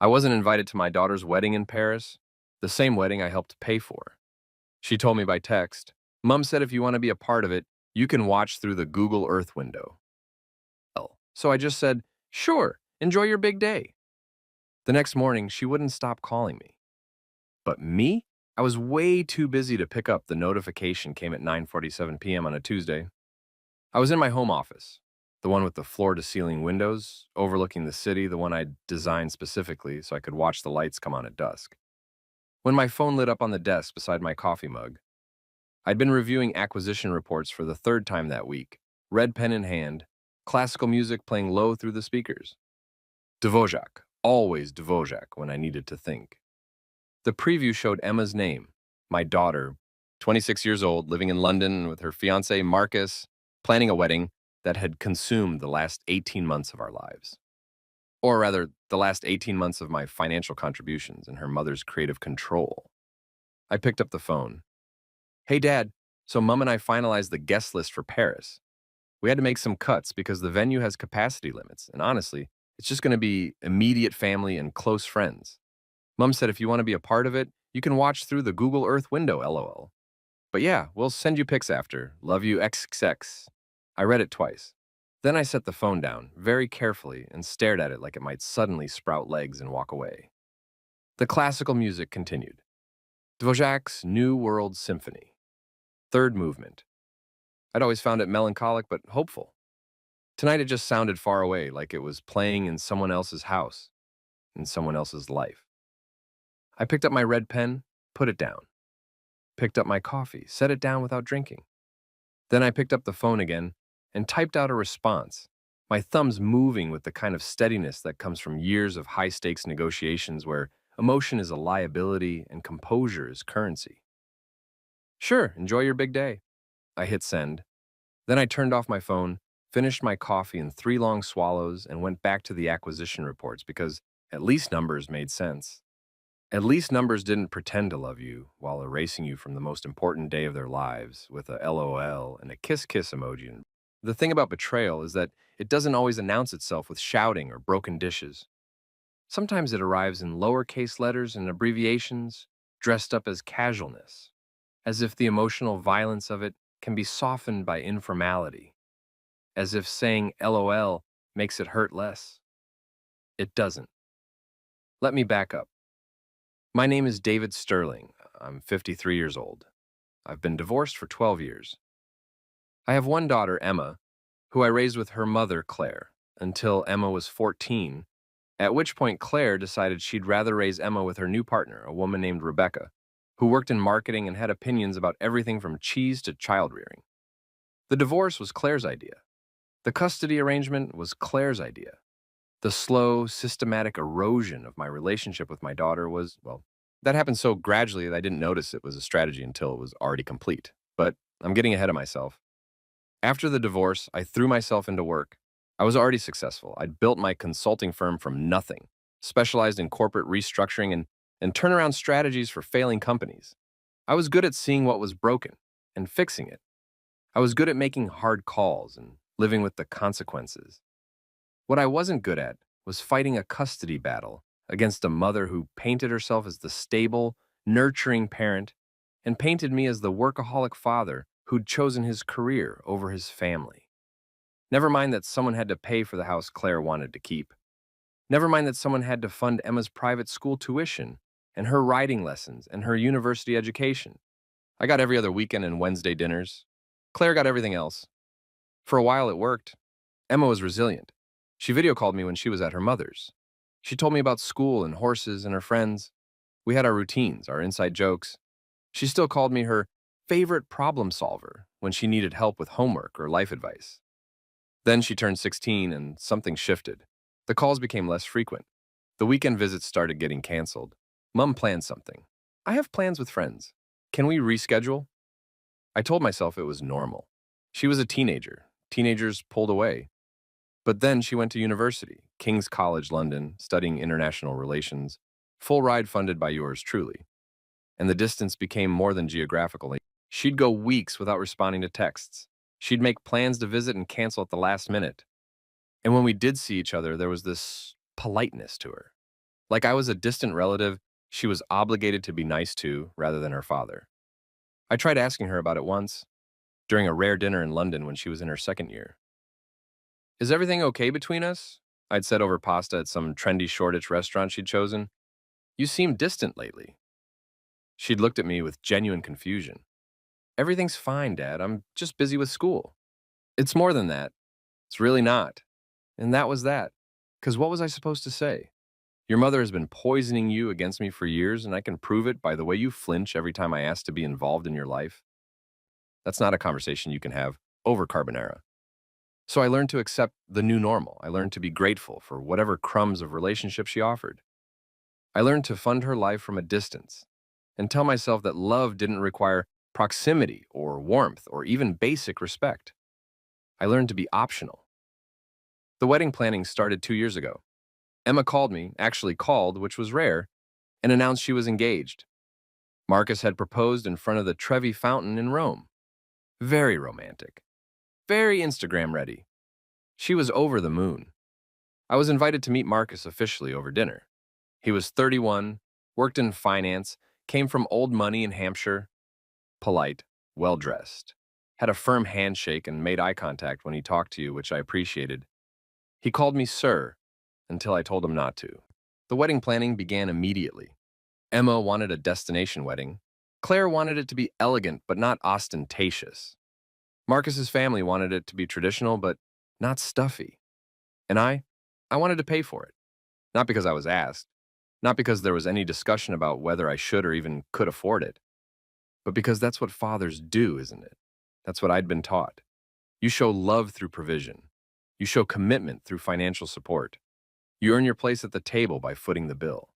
I wasn't invited to my daughter's wedding in Paris, the same wedding I helped pay for. She told me by text, Mom said if you want to be a part of it, you can watch through the Google Earth window. So I just said, sure, enjoy your big day. The next morning, she wouldn't stop calling me. But me? I was way too busy to pick up. The notification came at 9:47 p.m. on a Tuesday. I was in my home office, the one with the floor-to-ceiling windows, overlooking the city, the one I designed specifically so I could watch the lights come on at dusk. When my phone lit up on the desk beside my coffee mug, I'd been reviewing acquisition reports for the third time that week, red pen in hand, classical music playing low through the speakers. Dvořák, always Dvořák when I needed to think. The preview showed Emma's name, my daughter, 26 years old, living in London with her fiancé Marcus, planning a wedding that had consumed the last 18 months of our lives. Or rather, the last 18 months of my financial contributions and her mother's creative control. I picked up the phone. Hey, Dad, so Mom and I finalized the guest list for Paris. We had to make some cuts because the venue has capacity limits, and honestly, it's just going to be immediate family and close friends. Mom said if you want to be a part of it, you can watch through the Google Earth window, lol. But yeah, we'll send you pics after. Love you, XXX. I read it twice. Then I set the phone down, very carefully, and stared at it like it might suddenly sprout legs and walk away. The classical music continued. Dvořák's New World Symphony. Third movement. I'd always found it melancholic but hopeful. Tonight it just sounded far away, like it was playing in someone else's house, in someone else's life. I picked up my red pen, put it down. Picked up my coffee, set it down without drinking. Then I picked up the phone again and typed out a response, my thumbs moving with the kind of steadiness that comes from years of high-stakes negotiations where emotion is a liability and composure is currency. Sure, enjoy your big day. I hit send. Then I turned off my phone, finished my coffee in 3 long swallows, and went back to the acquisition reports because at least numbers made sense. At least numbers didn't pretend to love you while erasing you from the most important day of their lives with a LOL and a kiss-kiss emoji. The thing about betrayal is that it doesn't always announce itself with shouting or broken dishes. Sometimes it arrives in lowercase letters and abbreviations, dressed up as casualness, as if the emotional violence of it can be softened by informality, as if saying LOL makes it hurt less. It doesn't. Let me back up. My name is David Sterling. I'm 53 years old. I've been divorced for 12 years. I have one daughter, Emma, who I raised with her mother, Claire, until Emma was 14, at which point Claire decided she'd rather raise Emma with her new partner, a woman named Rebecca, who worked in marketing and had opinions about everything from cheese to child rearing. The divorce was Claire's idea. The custody arrangement was Claire's idea. The slow, systematic erosion of my relationship with my daughter was, well, that happened so gradually that I didn't notice it was a strategy until it was already complete. But I'm getting ahead of myself. After the divorce, I threw myself into work. I was already successful. I'd built my consulting firm from nothing, specialized in corporate restructuring and turnaround strategies for failing companies. I was good at seeing what was broken and fixing it. I was good at making hard calls and living with the consequences. What I wasn't good at was fighting a custody battle against a mother who painted herself as the stable, nurturing parent and painted me as the workaholic father who'd chosen his career over his family. Never mind that someone had to pay for the house Claire wanted to keep. Never mind that someone had to fund Emma's private school tuition and her writing lessons and her university education. I got every other weekend and Wednesday dinners. Claire got everything else. For a while it worked. Emma was resilient. She video called me when she was at her mother's. She told me about school and horses and her friends. We had our routines, our inside jokes. She still called me her favorite problem solver when she needed help with homework or life advice. Then she turned 16 and something shifted. The calls became less frequent. The weekend visits started getting canceled. Mom planned something. I have plans with friends. Can we reschedule? I told myself it was normal. She was a teenager. Teenagers pulled away. But then she went to university, King's College London, studying international relations, full ride funded by yours truly. And the distance became more than geographical. She'd go weeks without responding to texts. She'd make plans to visit and cancel at the last minute. And when we did see each other, there was this politeness to her. Like I was a distant relative she was obligated to be nice to rather than her father. I tried asking her about it once, during a rare dinner in London when she was in her second year. Is everything okay between us? I'd said over pasta at some trendy Shoreditch restaurant she'd chosen. You seem distant lately. She'd looked at me with genuine confusion. Everything's fine, Dad. I'm just busy with school. It's more than that. It's really not. And that was that. Because what was I supposed to say? Your mother has been poisoning you against me for years, and I can prove it by the way you flinch every time I ask to be involved in your life. That's not a conversation you can have over carbonara. So I learned to accept the new normal. I learned to be grateful for whatever crumbs of relationship she offered. I learned to fund her life from a distance and tell myself that love didn't require proximity or warmth or even basic respect. I learned to be optional. The wedding planning started 2 years ago. Emma called me, actually called, which was rare, and announced she was engaged. Marcus had proposed in front of the Trevi Fountain in Rome. Very romantic. Very Instagram ready. She was over the moon. I was invited to meet Marcus officially over dinner. He was 31, worked in finance, came from old money in Hampshire, polite, well-dressed, had a firm handshake and made eye contact when he talked to you, which I appreciated. He called me sir until I told him not to. The wedding planning began immediately. Emma wanted a destination wedding. Claire wanted it to be elegant but not ostentatious. Marcus's family wanted it to be traditional but not stuffy. And I wanted to pay for it. Not because I was asked, not because there was any discussion about whether I should or even could afford it, but because that's what fathers do, isn't it? That's what I'd been taught. You show love through provision. You show commitment through financial support. You earn your place at the table by footing the bill.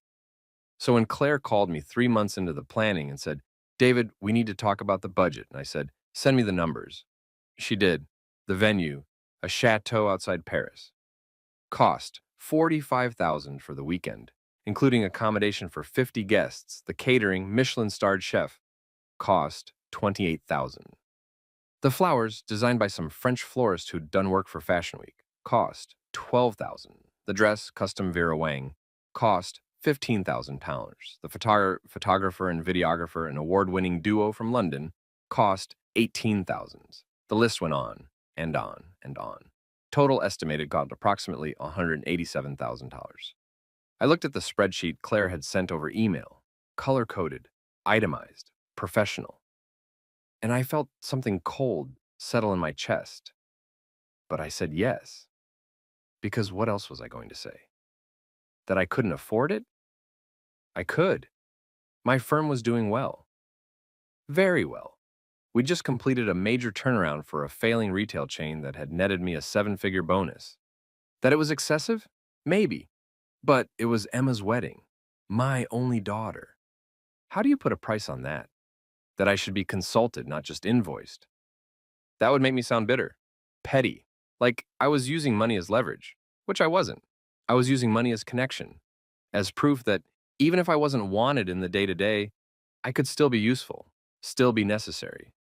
So when Claire called me 3 months into the planning and said, David, we need to talk about the budget, and I said, send me the numbers. She did. The venue, a chateau outside Paris. Cost, $45,000 for the weekend, including accommodation for 50 guests, the catering, Michelin-starred chef. Cost, $28,000. The flowers, designed by some French florist who'd done work for Fashion Week. Cost, $12,000. The dress, custom Vera Wang. Cost, £15,000. The photographer and videographer, an award-winning duo from London. Cost, $18,000. The list went on and on and on. Total estimated cost approximately $187,000. I looked at the spreadsheet Claire had sent over email, color-coded, itemized, professional, and I felt something cold settle in my chest. But I said yes, because what else was I going to say? That I couldn't afford it? I could. My firm was doing well. Very well. We just completed a major turnaround for a failing retail chain that had netted me a seven-figure bonus. That it was excessive? Maybe. But it was Emma's wedding. My only daughter. How do you put a price on that? That I should be consulted, not just invoiced. That would make me sound bitter. Petty. Like I was using money as leverage, which I wasn't. I was using money as connection, as proof that even if I wasn't wanted in the day-to-day, I could still be useful, still be necessary.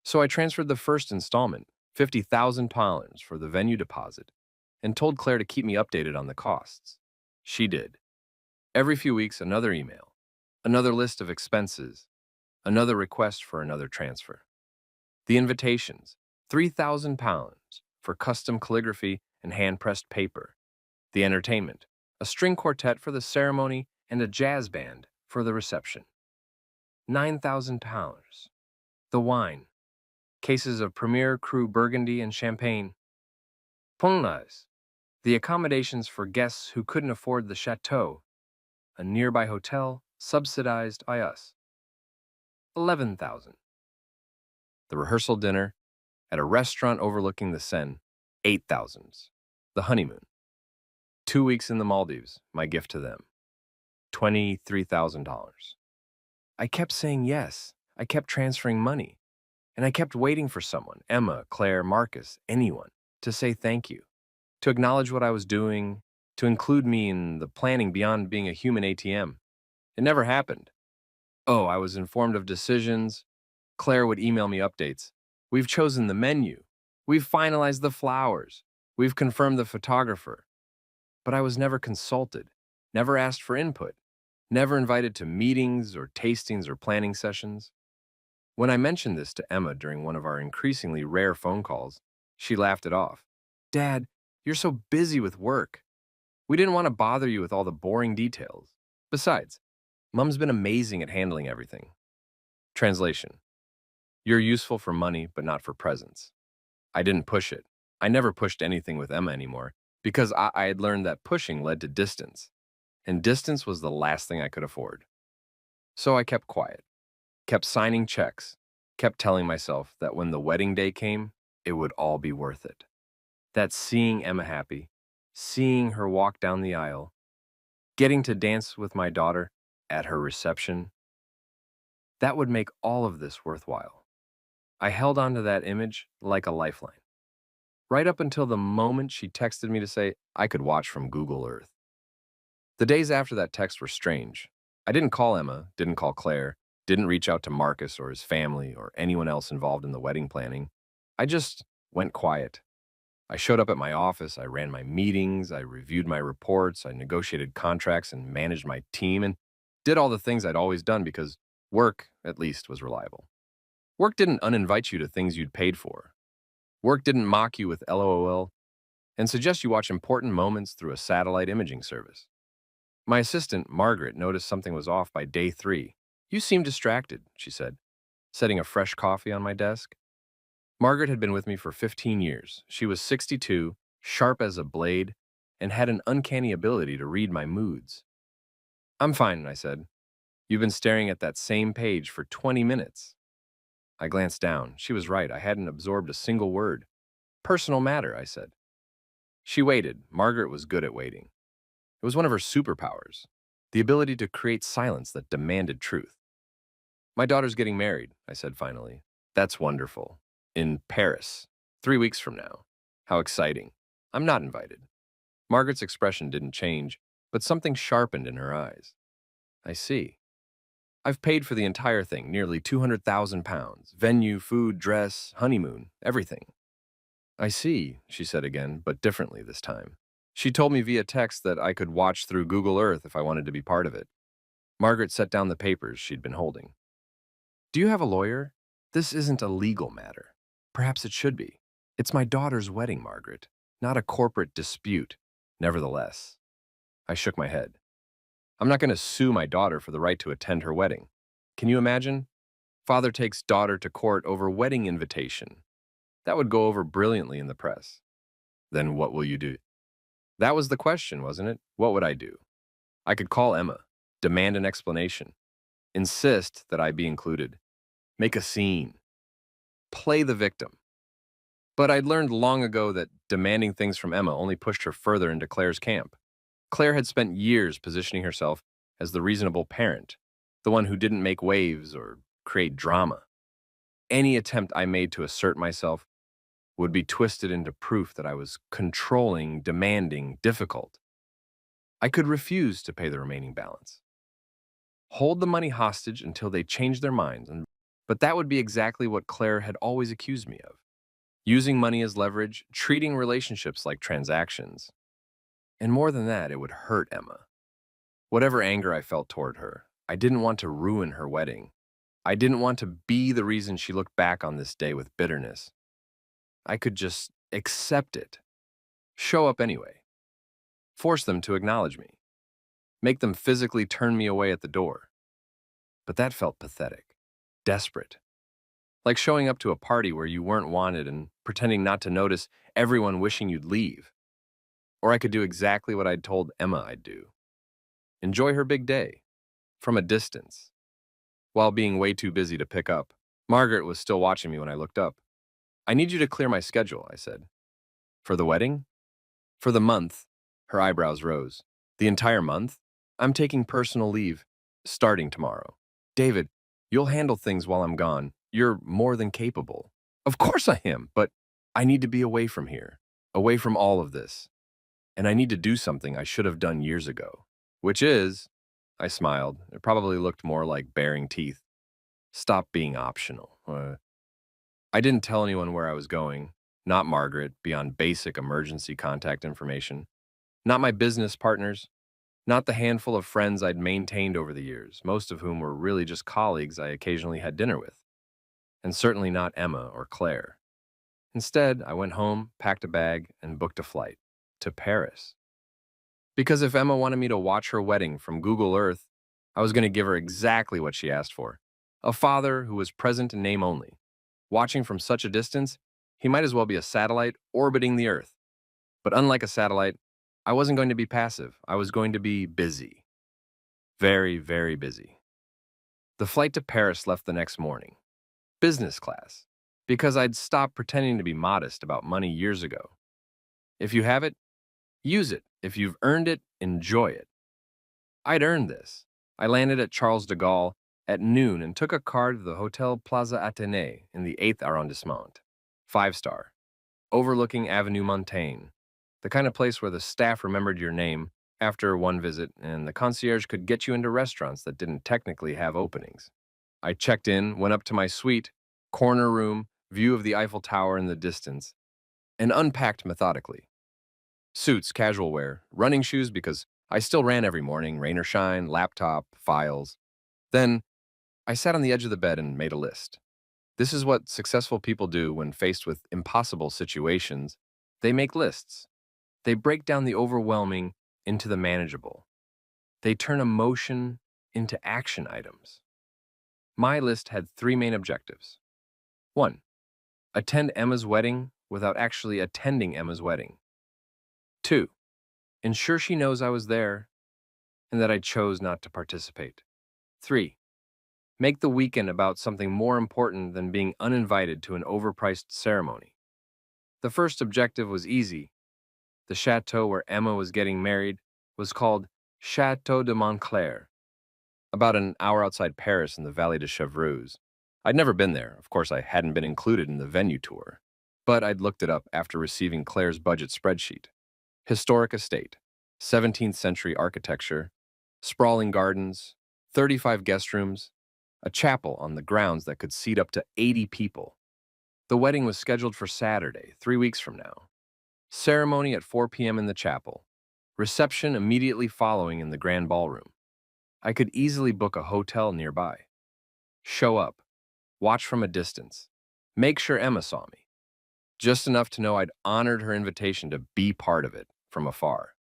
So I transferred the first installment, £50,000 for the venue deposit, and told Claire to keep me updated on the costs. She did. Every few weeks, another email, another list of expenses, another request for another transfer. The invitations, £3,000 for custom calligraphy and hand-pressed paper. The entertainment, a string quartet for the ceremony and a jazz band for the reception. £9,000. The wine, cases of Premier Cru Burgundy and Champagne. Pongnas, the accommodations for guests who couldn't afford the chateau, a nearby hotel subsidized by us. 11,000. The rehearsal dinner at a restaurant overlooking the Seine, 8,000. The honeymoon. 2 weeks in the Maldives, my gift to them, $23,000. I kept saying yes. I kept transferring money. And I kept waiting for someone, Emma, Claire, Marcus, anyone, to say thank you, to acknowledge what I was doing, to include me in the planning beyond being a human ATM. It never happened. Oh, I was informed of decisions. Claire would email me updates. We've chosen the menu. We've finalized the flowers. We've confirmed the photographer. But I was never consulted, never asked for input, never invited to meetings or tastings or planning sessions. When I mentioned this to Emma during one of our increasingly rare phone calls, she laughed it off. Dad, you're so busy with work. We didn't want to bother you with all the boring details. Besides, Mom's been amazing at handling everything. Translation: you're useful for money, but not for presents. I didn't push it. I never pushed anything with Emma anymore because I had learned that pushing led to distance, and distance was the last thing I could afford. So I kept quiet, kept signing checks, kept telling myself that when the wedding day came, it would all be worth it. That seeing Emma happy, seeing her walk down the aisle, getting to dance with my daughter at her reception, that would make all of this worthwhile. I held on to that image like a lifeline, right up until the moment she texted me to say I could watch from Google Earth. The days after that text were strange. I didn't call Emma, didn't call Claire, didn't reach out to Marcus or his family or anyone else involved in the wedding planning. I just went quiet. I showed up at my office, I ran my meetings, I reviewed my reports, I negotiated contracts and managed my team and did all the things I'd always done because work, at least, was reliable. Work didn't uninvite you to things you'd paid for. Work didn't mock you with LOL and suggest you watch important moments through a satellite imaging service. My assistant, Margaret, noticed something was off by day 3. You seem distracted, she said, setting a fresh coffee on my desk. Margaret had been with me for 15 years. She was 62, sharp as a blade, and had an uncanny ability to read my moods. I'm fine, I said. You've been staring at that same page for 20 minutes. I glanced down. She was right. I hadn't absorbed a single word. Personal matter, I said. She waited. Margaret was good at waiting. It was one of her superpowers, the ability to create silence that demanded truth. My daughter's getting married, I said finally. That's wonderful. In Paris, 3 weeks from now. How exciting. I'm not invited. Margaret's expression didn't change, but something sharpened in her eyes. I see. I've paid for the entire thing, nearly £200,000. Venue, food, dress, honeymoon, everything. I see, she said again, but differently this time. She told me via text that I could watch through Google Earth if I wanted to be part of it. Margaret set down the papers she'd been holding. Do you have a lawyer? This isn't a legal matter. Perhaps it should be. It's my daughter's wedding, Margaret, not a corporate dispute. Nevertheless, I shook my head. I'm not going to sue my daughter for the right to attend her wedding. Can you imagine? Father takes daughter to court over wedding invitation. That would go over brilliantly in the press. Then what will you do? That was the question, wasn't it? What would I do? I could call Emma, demand an explanation, insist that I be included, make a scene, play the victim. But I'd learned long ago that demanding things from Emma only pushed her further into Claire's camp. Claire had spent years positioning herself as the reasonable parent, the one who didn't make waves or create drama. Any attempt I made to assert myself would be twisted into proof that I was controlling, demanding, difficult. I could refuse to pay the remaining balance. Hold the money hostage until they changed their minds, but that would be exactly what Claire had always accused me of. Using money as leverage, treating relationships like transactions. And more than that, it would hurt Emma. Whatever anger I felt toward her, I didn't want to ruin her wedding. I didn't want to be the reason she looked back on this day with bitterness. I could just accept it, show up anyway, force them to acknowledge me, make them physically turn me away at the door. But that felt pathetic, desperate, like showing up to a party where you weren't wanted and pretending not to notice everyone wishing you'd leave. Or I could do exactly what I'd told Emma I'd do. Enjoy her big day, from a distance, while being way too busy to pick up. Margaret was still watching me when I looked up. I need you to clear my schedule, I said. For the wedding? For the month. Her eyebrows rose. The entire month? I'm taking personal leave, starting tomorrow. David, you'll handle things while I'm gone. You're more than capable. Of course I am, but I need to be away from here, away from all of this. And I need to do something I should have done years ago. Which is, I smiled. It probably looked more like baring teeth. Stop being optional. I didn't tell anyone where I was going, not Margaret, beyond basic emergency contact information. Not my business partners. Not the handful of friends I'd maintained over the years, most of whom were really just colleagues I occasionally had dinner with, and certainly not Emma or Claire. Instead, I went home, packed a bag, and booked a flight to Paris. Because if Emma wanted me to watch her wedding from Google Earth, I was going to give her exactly what she asked for: a father who was present in name only. Watching from such a distance, he might as well be a satellite orbiting the Earth. But unlike a satellite, I wasn't going to be passive. I was going to be busy. Very, very busy. The flight to Paris left the next morning. Business class. Because I'd stopped pretending to be modest about money years ago. If you have it, use it. If you've earned it, enjoy it. I'd earned this. I landed at Charles de Gaulle at noon and took a car to the Hotel Plaza Athénée in the 8th arrondissement. 5-star. Overlooking Avenue Montaigne. The kind of place where the staff remembered your name after one visit and the concierge could get you into restaurants that didn't technically have openings. I checked in, went up to my suite, corner room, view of the Eiffel Tower in the distance, and unpacked methodically. Suits, casual wear, running shoes because I still ran every morning, rain or shine, laptop, files. Then I sat on the edge of the bed and made a list. This is what successful people do when faced with impossible situations. They make lists. They break down the overwhelming into the manageable. They turn emotion into action items. My list had 3 main objectives. 1. Attend Emma's wedding without actually attending Emma's wedding. 2. Ensure she knows I was there and that I chose not to participate. 3. Make the weekend about something more important than being uninvited to an overpriced ceremony. The first objective was easy. The chateau where Emma was getting married was called Chateau de Montclair, about an hour outside Paris in the Valley de Chevreuse. I'd never been there. Of course, I hadn't been included in the venue tour, but I'd looked it up after receiving Claire's budget spreadsheet. Historic estate, 17th century architecture, sprawling gardens, 35 guest rooms, a chapel on the grounds that could seat up to 80 people. The wedding was scheduled for Saturday, 3 weeks from now. Ceremony at 4 p.m. in the chapel. Reception immediately following in the grand ballroom. I could easily book a hotel nearby. Show up. Watch from a distance. Make sure Emma saw me. Just enough to know I'd honored her invitation to be part of it from afar.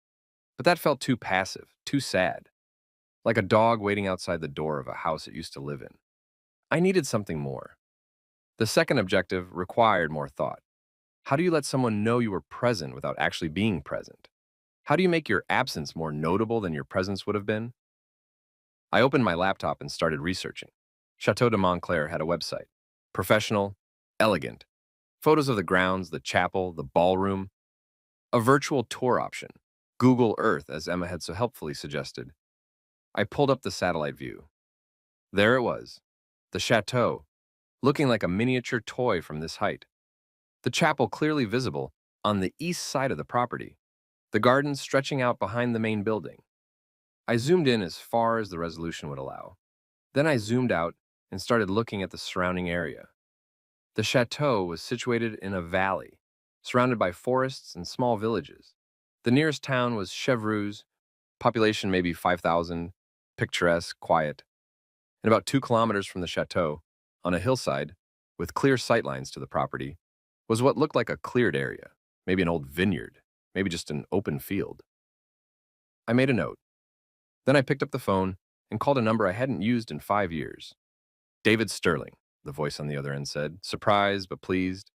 But that felt too passive, too sad. Like a dog waiting outside the door of a house it used to live in. I needed something more. The second objective required more thought. How do you let someone know you were present without actually being present? How do you make your absence more notable than your presence would have been? I opened my laptop and started researching. Chateau de Montclair had a website. Professional, elegant. Photos of the grounds, the chapel, the ballroom. A virtual tour option. Google Earth, as Emma had so helpfully suggested. I pulled up the satellite view. There it was. The chateau, looking like a miniature toy from this height. The chapel clearly visible on the east side of the property. The gardens stretching out behind the main building. I zoomed in as far as the resolution would allow. Then I zoomed out and started looking at the surrounding area. The chateau was situated in a valley, surrounded by forests and small villages. The nearest town was Chevreuse, population maybe 5,000, picturesque, quiet. And about 2 kilometers from the chateau, on a hillside, with clear sightlines to the property, was what looked like a cleared area, maybe an old vineyard, maybe just an open field. I made a note. Then I picked up the phone and called a number I hadn't used in 5 years. David Sterling, the voice on the other end said, surprised but pleased.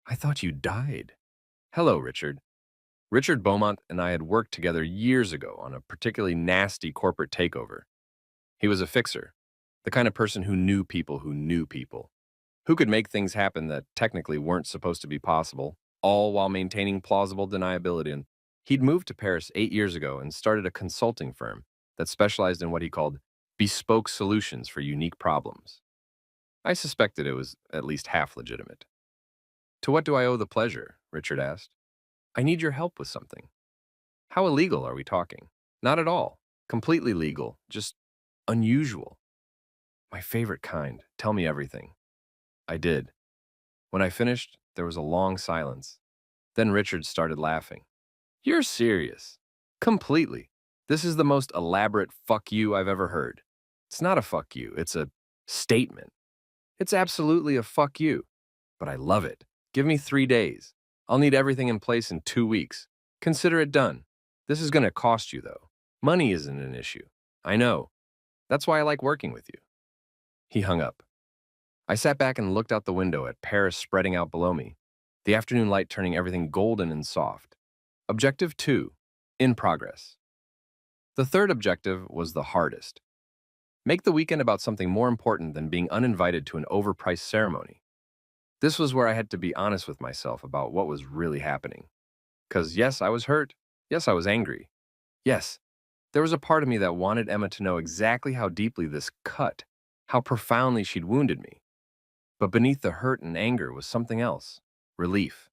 I thought you died. Hello, Richard. Richard Beaumont and I had worked together years ago on a particularly nasty corporate takeover. He was a fixer, the kind of person who knew people, who could make things happen that technically weren't supposed to be possible, all while maintaining plausible deniability. And he'd moved to Paris 8 years ago and started a consulting firm that specialized in what he called bespoke solutions for unique problems. I suspected it was at least half legitimate. To what do I owe the pleasure? Richard asked. I need your help with something. How illegal are we talking? Not at all. Completely legal. Just unusual. My favorite kind. Tell me everything. I did. When I finished, there was a long silence. Then Richard started laughing. You're serious. Completely. This is the most elaborate fuck you I've ever heard. It's not a fuck you, it's a statement. It's absolutely a fuck you, but I love it. Give me 3 days. I'll need everything in place in 2 weeks. Consider it done. This is going to cost you, though. Money isn't an issue. I know. That's why I like working with you. He hung up. I sat back and looked out the window at Paris spreading out below me, the afternoon light turning everything golden and soft. Objective 2, in progress. The third objective was the hardest. Make the weekend about something more important than being uninvited to an overpriced ceremony. This was where I had to be honest with myself about what was really happening. Because yes, I was hurt. Yes, I was angry. Yes, there was a part of me that wanted Emma to know exactly how deeply this cut, how profoundly she'd wounded me. But beneath the hurt and anger was something else, relief.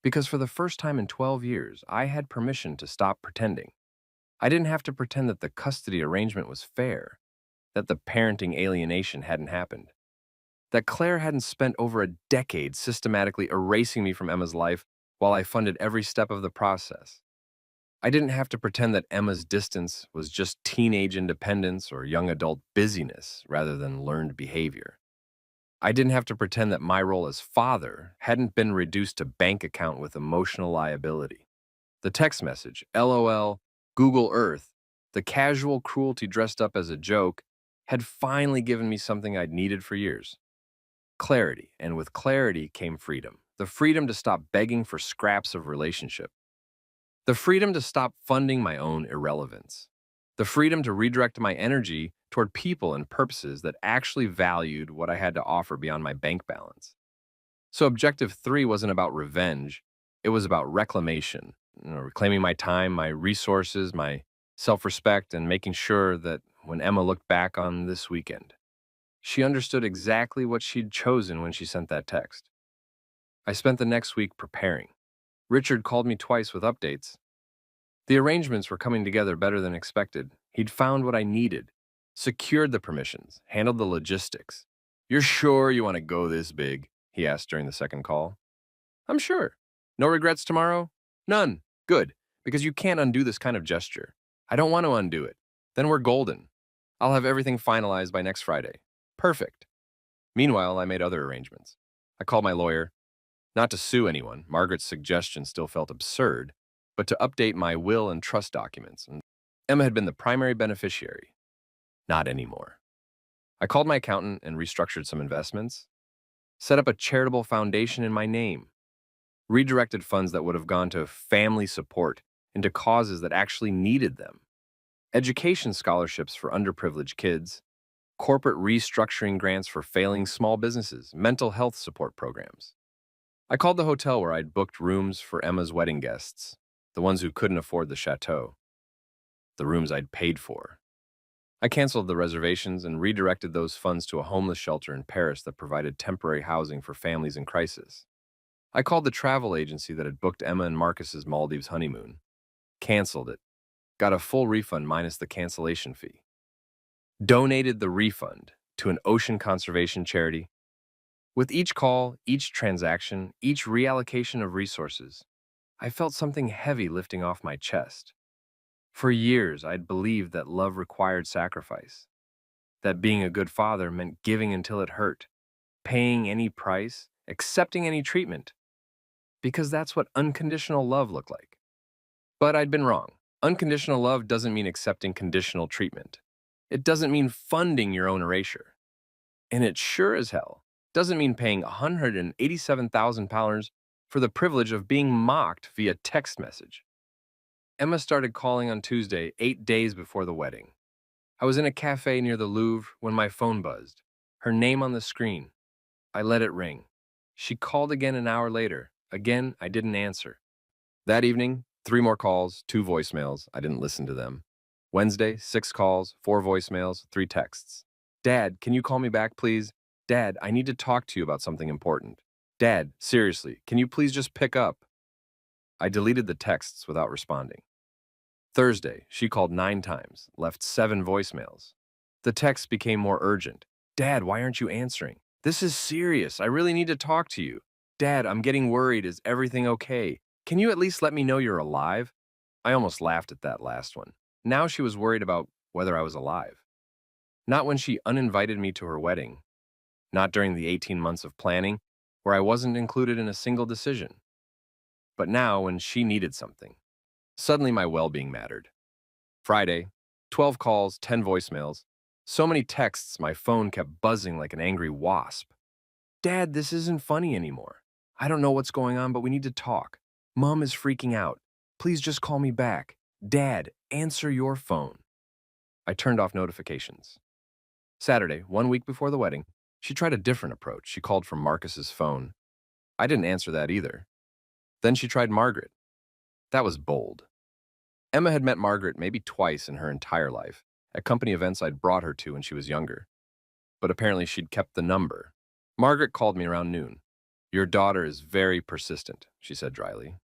Because for the first time in 12 years, I had permission to stop pretending. I didn't have to pretend that the custody arrangement was fair, that the parenting alienation hadn't happened, that Claire hadn't spent over a decade systematically erasing me from Emma's life while I funded every step of the process. I didn't have to pretend that Emma's distance was just teenage independence or young adult busyness rather than learned behavior. I didn't have to pretend that my role as father hadn't been reduced to bank account with emotional liability. The text message, LOL, Google Earth, the casual cruelty dressed up as a joke, had finally given me something I'd needed for years. Clarity, and with clarity came freedom. The freedom to stop begging for scraps of relationship. The freedom to stop funding my own irrelevance. The freedom to redirect my energy toward people and purposes that actually valued what I had to offer beyond my bank balance. So objective 3 wasn't about revenge. It was about reclamation, reclaiming my time, my resources, my self-respect, and making sure that when Emma looked back on this weekend, she understood exactly what she'd chosen when she sent that text. I spent the next week preparing. Richard called me twice with updates. The arrangements were coming together better than expected. He'd found what I needed, secured the permissions, handled the logistics. "You're sure you want to go this big?" he asked during the second call. "I'm sure. No regrets tomorrow?" "None. Good, because you can't undo this kind of gesture. I don't want to undo it. Then we're golden. I'll have everything finalized by next Friday." "Perfect." Meanwhile, I made other arrangements. I called my lawyer, not to sue anyone. Margaret's suggestion still felt absurd, but to update my will and trust documents. And Emma had been the primary beneficiary. Not anymore. I called my accountant and restructured some investments, set up a charitable foundation in my name, redirected funds that would have gone to family support into causes that actually needed them, education scholarships for underprivileged kids, corporate restructuring grants for failing small businesses, mental health support programs. I called the hotel where I'd booked rooms for Emma's wedding guests, the ones who couldn't afford the chateau, the rooms I'd paid for. I canceled the reservations and redirected those funds to a homeless shelter in Paris that provided temporary housing for families in crisis. I called the travel agency that had booked Emma and Marcus's Maldives honeymoon, canceled it, got a full refund minus the cancellation fee, donated the refund to an ocean conservation charity. With each call, each transaction, each reallocation of resources, I felt something heavy lifting off my chest. For years, I'd believed that love required sacrifice, that being a good father meant giving until it hurt, paying any price, accepting any treatment, because that's what unconditional love looked like. But I'd been wrong. Unconditional love doesn't mean accepting conditional treatment. It doesn't mean funding your own erasure. And it sure as hell doesn't mean paying £187,000 for the privilege of being mocked via text message. Emma started calling on Tuesday, 8 days before the wedding. I was in a cafe near the Louvre when my phone buzzed, her name on the screen. I let it ring. She called again an hour later. Again, I didn't answer. That evening, 3 more calls, 2 voicemails. I didn't listen to them. Wednesday, 6 calls, 4 voicemails, 3 texts. "Dad, can you call me back, please? Dad, I need to talk to you about something important. Dad, seriously, can you please just pick up?" I deleted the texts without responding. Thursday, she called 9 times, left 7 voicemails. The texts became more urgent. "Dad, why aren't you answering? This is serious. I really need to talk to you. Dad, I'm getting worried. Is everything okay? Can you at least let me know you're alive?" I almost laughed at that last one. Now she was worried about whether I was alive. Not when she uninvited me to her wedding, not during the 18 months of planning, where I wasn't included in a single decision, but now when she needed something. Suddenly my well-being mattered. Friday, 12 calls, 10 voicemails, so many texts my phone kept buzzing like an angry wasp. Dad, this isn't funny anymore. I don't know what's going on, but we need to talk. Mom is freaking out. Please just call me back. Dad, answer your phone. I turned off notifications. Saturday, 1 week before the wedding, she tried a different approach. She called from Marcus's phone. I didn't answer that either. Then she tried Margaret. That was bold. Emma had met Margaret maybe twice in her entire life, at company events I'd brought her to when she was younger. But apparently she'd kept the number. Margaret called me around noon. Your daughter is very persistent, she said dryly.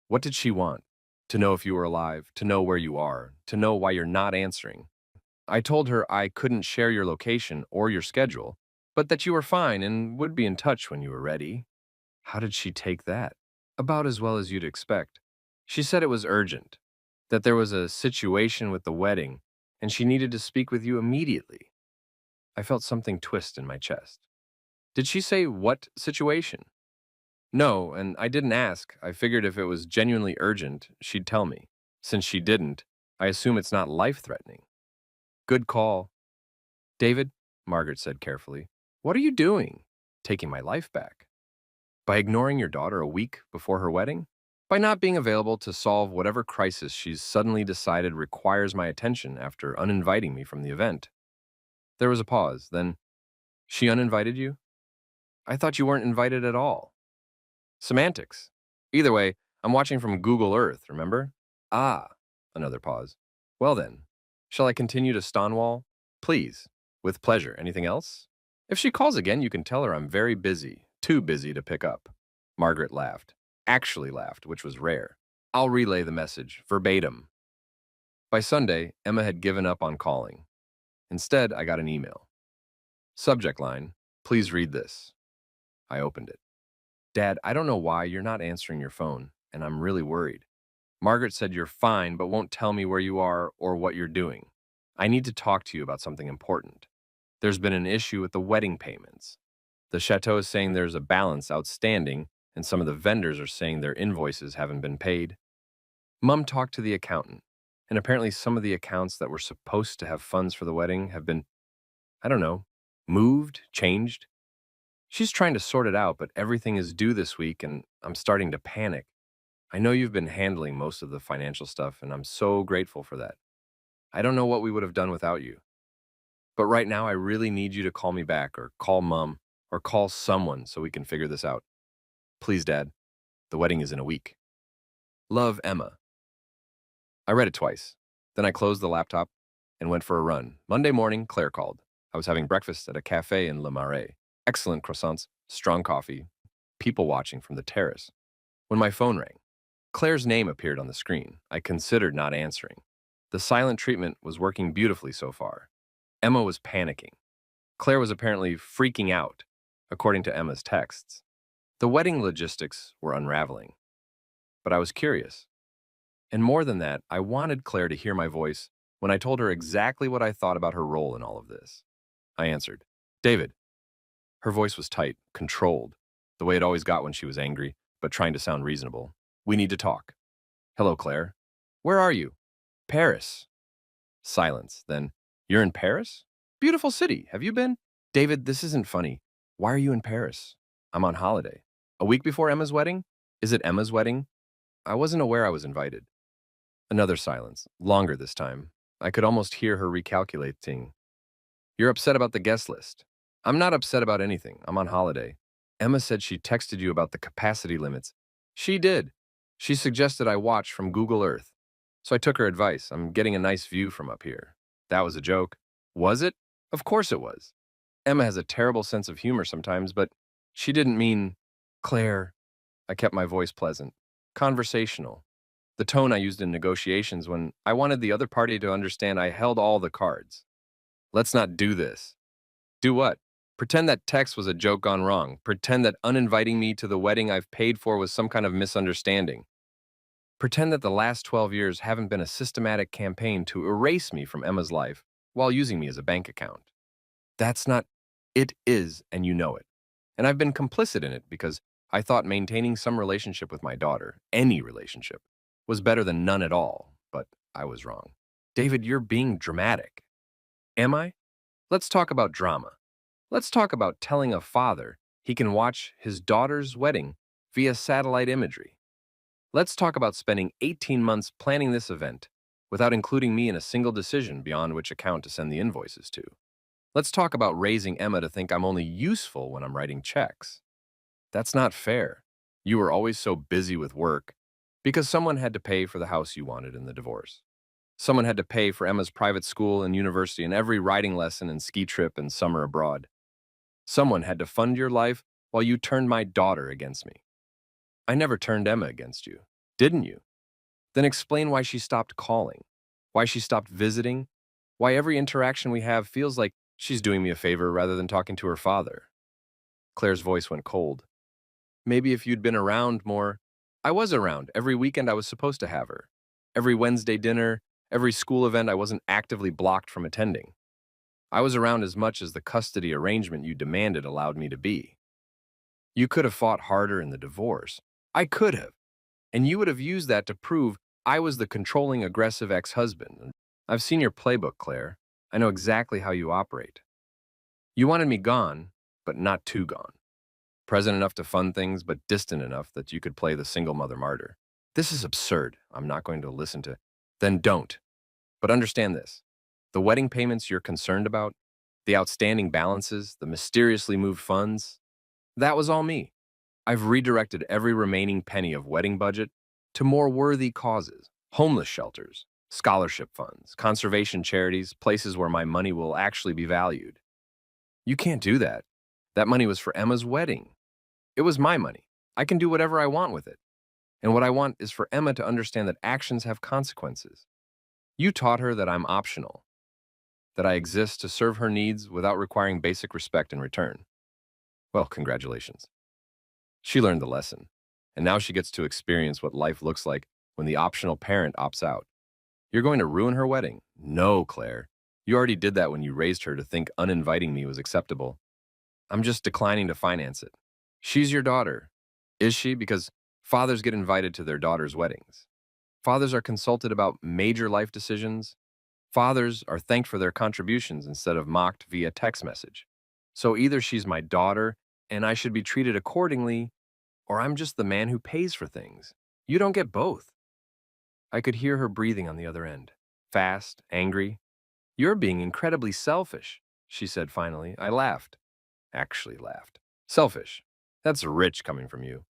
What did she want? To know if you were alive, to know where you are, to know why you're not answering. I told her I couldn't share your location or your schedule, but that you were fine and would be in touch when you were ready. How did she take that? About as well as you'd expect. She said it was urgent, that there was a situation with the wedding, and she needed to speak with you immediately. I felt something twist in my chest. Did she say what situation? No, and I didn't ask. I figured if it was genuinely urgent, she'd tell me. Since she didn't, I assume it's not life-threatening. Good call. David, Margaret said carefully, what are you doing? Taking my life back. By ignoring your daughter a week before her wedding? By not being available to solve whatever crisis she's suddenly decided requires my attention after uninviting me from the event. There was a pause, then, she uninvited you? I thought you weren't invited at all. Semantics. Either way, I'm watching from Google Earth, remember? Ah, another pause. Well then, shall I continue to Stonewall? Please. With pleasure. Anything else? If she calls again, you can tell her I'm very busy, too busy to pick up. Margaret laughed. Actually laughed, which was rare. I'll relay the message, verbatim. By Sunday, Emma had given up on calling. Instead, I got an email. Subject line, please read this. I opened it. Dad, I don't know why you're not answering your phone, and I'm really worried. Margaret said you're fine, but won't tell me where you are or what you're doing. I need to talk to you about something important. There's been an issue with the wedding payments. The chateau is saying there's a balance outstanding, and some of the vendors are saying their invoices haven't been paid. Mom talked to the accountant, and apparently some of the accounts that were supposed to have funds for the wedding have been, I don't know, moved, changed. She's trying to sort it out, but everything is due this week, and I'm starting to panic. I know you've been handling most of the financial stuff, and I'm so grateful for that. I don't know what we would have done without you. But right now, I really need you to call me back, or call Mom, or call someone so we can figure this out. Please, Dad. The wedding is in a week. Love, Emma. I read it twice. Then I closed the laptop and went for a run. Monday morning, Claire called. I was having breakfast at a cafe in Le Marais. Excellent croissants, strong coffee, people watching from the terrace. When my phone rang, Claire's name appeared on the screen. I considered not answering. The silent treatment was working beautifully so far. Emma was panicking. Claire was apparently freaking out, according to Emma's texts. The wedding logistics were unraveling. But I was curious. And more than that, I wanted Claire to hear my voice when I told her exactly what I thought about her role in all of this. I answered, David. Her voice was tight, controlled, the way it always got when she was angry, but trying to sound reasonable. We need to talk. Hello, Claire. Where are you? Paris. Silence. Then, you're in Paris? Beautiful city. Have you been? David, this isn't funny. Why are you in Paris? I'm on holiday. A week before Emma's wedding? Is it Emma's wedding? I wasn't aware I was invited. Another silence, longer this time. I could almost hear her recalculating. You're upset about the guest list. I'm not upset about anything. I'm on holiday. Emma said she texted you about the capacity limits. She did. She suggested I watch from Google Earth. So I took her advice. I'm getting a nice view from up here. That was a joke. Was it? Of course it was. Emma has a terrible sense of humor sometimes, but she didn't mean, Claire. I kept my voice pleasant, conversational. The tone I used in negotiations when I wanted the other party to understand I held all the cards. Let's not do this. Do what? Pretend that text was a joke gone wrong. Pretend that uninviting me to the wedding I've paid for was some kind of misunderstanding. Pretend that the last 12 years haven't been a systematic campaign to erase me from Emma's life while using me as a bank account. That's not, it is, and you know it. And I've been complicit in it because I thought maintaining some relationship with my daughter, any relationship, was better than none at all, but I was wrong. David, you're being dramatic. Am I? Let's talk about drama. Let's talk about telling a father he can watch his daughter's wedding via satellite imagery. Let's talk about spending 18 months planning this event without including me in a single decision beyond which account to send the invoices to. Let's talk about raising Emma to think I'm only useful when I'm writing checks. That's not fair. You were always so busy with work because someone had to pay for the house you wanted in the divorce. Someone had to pay for Emma's private school and university and every riding lesson and ski trip and summer abroad. Someone had to fund your life while you turned my daughter against me. I never turned Emma against you, didn't you? Then explain why she stopped calling, why she stopped visiting, why every interaction we have feels like she's doing me a favor rather than talking to her father. Claire's voice went cold. Maybe if you'd been around more. I was around every weekend I was supposed to have her. Every Wednesday dinner, every school event I wasn't actively blocked from attending. I was around as much as the custody arrangement you demanded allowed me to be. You could have fought harder in the divorce. I could have. And you would have used that to prove I was the controlling, aggressive ex-husband. I've seen your playbook, Claire. I know exactly how you operate. You wanted me gone, but not too gone. Present enough to fund things, but distant enough that you could play the single mother martyr. This is absurd. I'm not going to listen to. Then don't. But understand this. The wedding payments you're concerned about, the outstanding balances, the mysteriously moved funds, that was all me. I've redirected every remaining penny of wedding budget to more worthy causes, homeless shelters, scholarship funds, conservation charities, places where my money will actually be valued. You can't do that. That money was for Emma's wedding. It was my money. I can do whatever I want with it. And what I want is for Emma to understand that actions have consequences. You taught her that I'm optional, that I exist to serve her needs without requiring basic respect in return. Well, congratulations. She learned the lesson, and now she gets to experience what life looks like when the optional parent opts out. You're going to ruin her wedding? No, Claire. You already did that when you raised her to think uninviting me was acceptable. I'm just declining to finance it. She's your daughter. Is she? Because fathers get invited to their daughters' weddings. Fathers are consulted about major life decisions. Fathers are thanked for their contributions instead of mocked via text message. So either she's my daughter and I should be treated accordingly, or I'm just the man who pays for things. You don't get both. I could hear her breathing on the other end, fast, angry. You're being incredibly selfish, she said finally. I laughed. Actually laughed. Selfish. That's rich coming from you.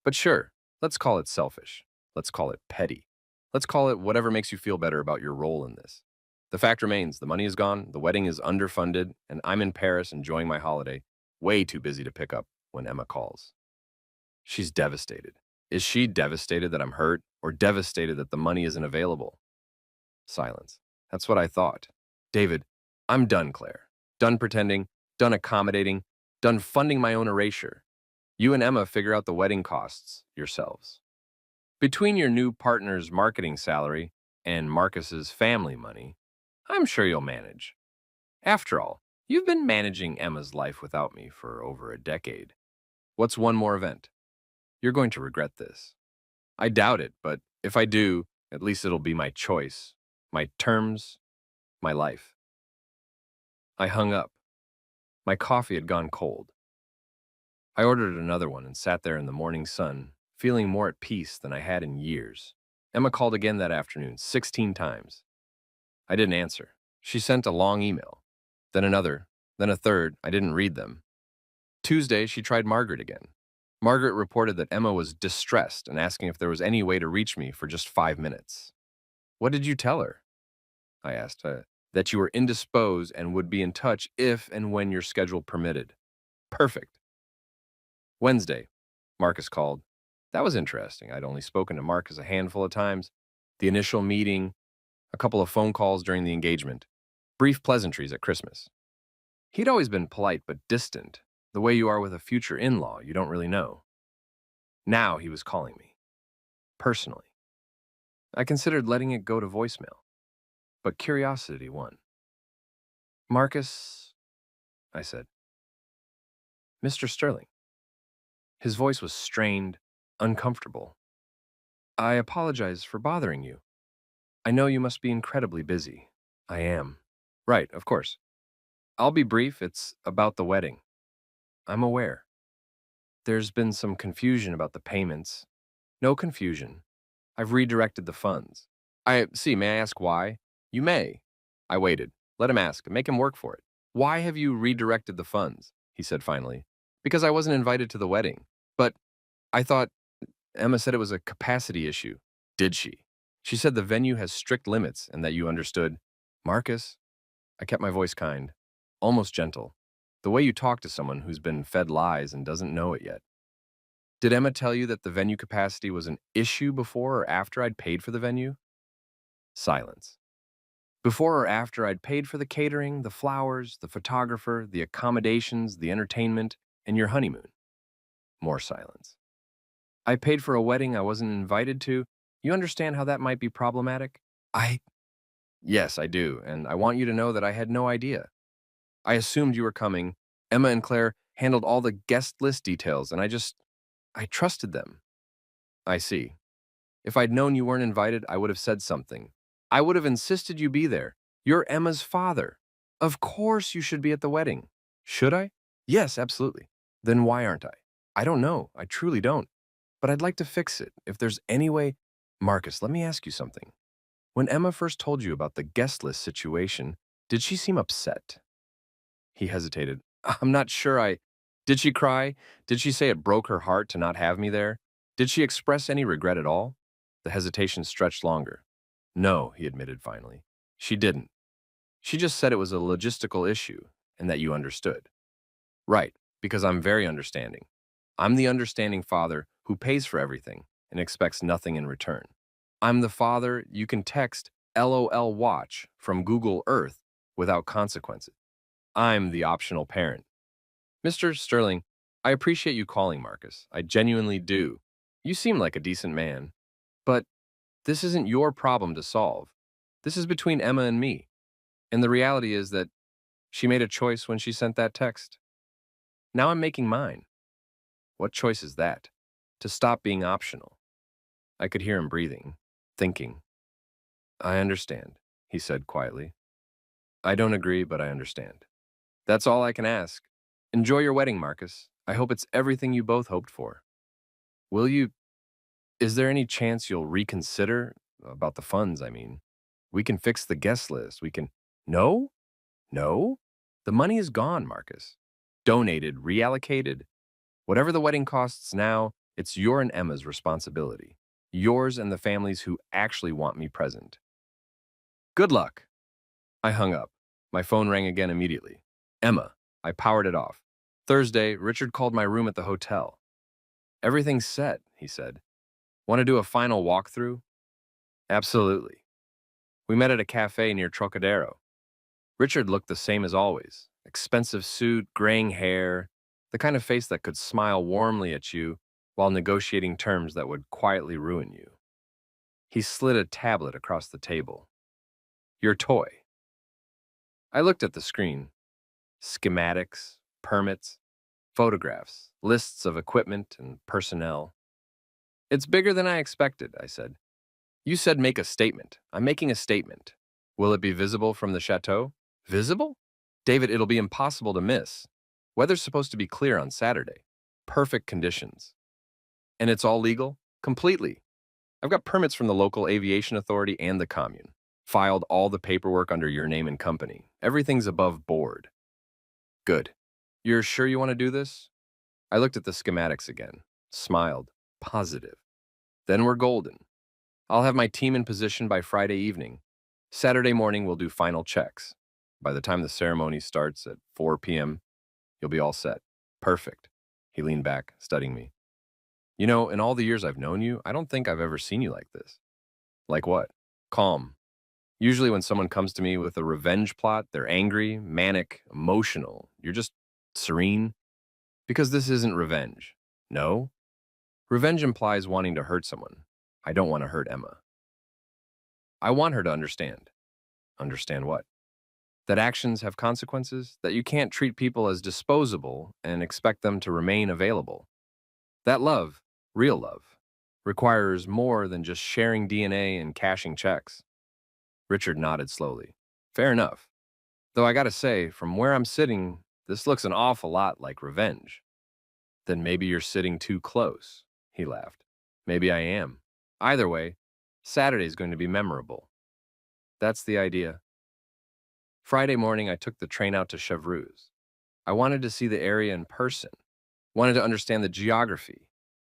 But sure, let's call it selfish. Let's call it petty. Let's call it whatever makes you feel better about your role in this. The fact remains, the money is gone, the wedding is underfunded, and I'm in Paris enjoying my holiday, way too busy to pick up when Emma calls. She's devastated. Is she devastated that I'm hurt, or devastated that the money isn't available? Silence. That's what I thought. David, I'm done, Claire. Done pretending, done accommodating, done funding my own erasure. You and Emma figure out the wedding costs yourselves. Between your new partner's marketing salary and Marcus's family money, I'm sure you'll manage. After all, you've been managing Emma's life without me for over a decade. What's one more event? You're going to regret this. I doubt it, but if I do, at least it'll be my choice, my terms, my life. I hung up. My coffee had gone cold. I ordered another one and sat there in the morning sun, feeling more at peace than I had in years. Emma called again that afternoon, 16 times. I didn't answer. She sent a long email. Then another, then a third. I didn't read them. Tuesday, she tried Margaret again. Margaret reported that Emma was distressed and asking if there was any way to reach me for just 5 minutes. What did you tell her? I asked. That you were indisposed and would be in touch if and when your schedule permitted. Perfect. Wednesday, Marcus called. That was interesting. I'd only spoken to Marcus a handful of times. The initial meeting, a couple of phone calls during the engagement, brief pleasantries at Christmas. He'd always been polite but distant, the way you are with a future in-law you don't really know. Now he was calling me. Personally. I considered letting it go to voicemail, but curiosity won. Marcus, I said. Mr. Sterling. His voice was strained, uncomfortable. I apologize for bothering you. I know you must be incredibly busy. I am. Right, of course. I'll be brief. It's about the wedding. I'm aware. There's been some confusion about the payments. No confusion. I've redirected the funds. May I ask why? You may. I waited. Let him ask. Make him work for it. Why have you redirected the funds? He said finally. Because I wasn't invited to the wedding. But I thought Emma said it was a capacity issue. Did she? She said the venue has strict limits and that you understood. Marcus, I kept my voice kind, almost gentle, the way you talk to someone who's been fed lies and doesn't know it yet. Did Emma tell you that the venue capacity was an issue before or after I'd paid for the venue? Silence. Before or after I'd paid for the catering, the flowers, the photographer, the accommodations, the entertainment, and your honeymoon? More silence. I paid for a wedding I wasn't invited to. You understand how that might be problematic? Yes, I do, and I want you to know that I had no idea. I assumed you were coming. Emma and Claire handled all the guest list details, and I trusted them. I see. If I'd known you weren't invited, I would have said something. I would have insisted you be there. You're Emma's father. Of course you should be at the wedding. Should I? Yes, absolutely. Then why aren't I? I don't know. I truly don't. But I'd like to fix it. If there's any way... Marcus, let me ask you something. When Emma first told you about the guest list situation, did she seem upset? He hesitated. I'm not sure I... Did she cry? Did she say it broke her heart to not have me there? Did she express any regret at all? The hesitation stretched longer. No, he admitted finally. She didn't. She just said it was a logistical issue and that you understood. Right, because I'm very understanding. I'm the understanding father who pays for everything and expects nothing in return. I'm the father you can text LOL watch from Google Earth without consequences. I'm the optional parent. Mr. Sterling, I appreciate you calling, Marcus. I genuinely do. You seem like a decent man. But this isn't your problem to solve. This is between Emma and me. And the reality is that she made a choice when she sent that text. Now I'm making mine. What choice is that? To stop being optional. I could hear him breathing, thinking. I understand, he said quietly. I don't agree, but I understand. That's all I can ask. Enjoy your wedding, Marcus. I hope it's everything you both hoped for. Will you... Is there any chance you'll reconsider? About the funds, I mean. We can fix the guest list. We can... No? No? The money is gone, Marcus. Donated, reallocated. Whatever the wedding costs now, it's your and Emma's responsibility. Yours and the families who actually want me present. Good luck. I hung up. My phone rang again immediately. Emma. I powered it off. Thursday, Richard called my room at the hotel. Everything's set, he said. Want to do a final walkthrough? Absolutely. We met at a cafe near Trocadero. Richard looked the same as always. Expensive suit, graying hair, the kind of face that could smile warmly at you while negotiating terms that would quietly ruin you. He slid a tablet across the table. Your toy. I looked at the screen. Schematics, permits, photographs, lists of equipment and personnel. It's bigger than I expected, I said. You said make a statement. I'm making a statement. Will it be visible from the chateau? Visible? David, it'll be impossible to miss. Weather's supposed to be clear on Saturday. Perfect conditions. And it's all legal? Completely. I've got permits from the local aviation authority and the commune. Filed all the paperwork under your name and company. Everything's above board. Good. You're sure you want to do this? I looked at the schematics again, smiled, positive. Then we're golden. I'll have my team in position by Friday evening. Saturday morning, we'll do final checks. By the time the ceremony starts at 4 p.m., you'll be all set. Perfect. He leaned back, studying me. You know, in all the years I've known you, I don't think I've ever seen you like this. Like what? Calm. Usually when someone comes to me with a revenge plot, they're angry, manic, emotional. You're just serene. Because this isn't revenge. No. Revenge implies wanting to hurt someone. I don't want to hurt Emma. I want her to understand. Understand what? That actions have consequences, that you can't treat people as disposable and expect them to remain available. That love, real love, requires more than just sharing DNA and cashing checks. Richard nodded slowly. Fair enough. Though I gotta say, from where I'm sitting, this looks an awful lot like revenge. Then maybe you're sitting too close, he laughed. Maybe I am. Either way, Saturday's going to be memorable. That's the idea. Friday morning, I took the train out to Chevreuse. I wanted to see the area in person, wanted to understand the geography,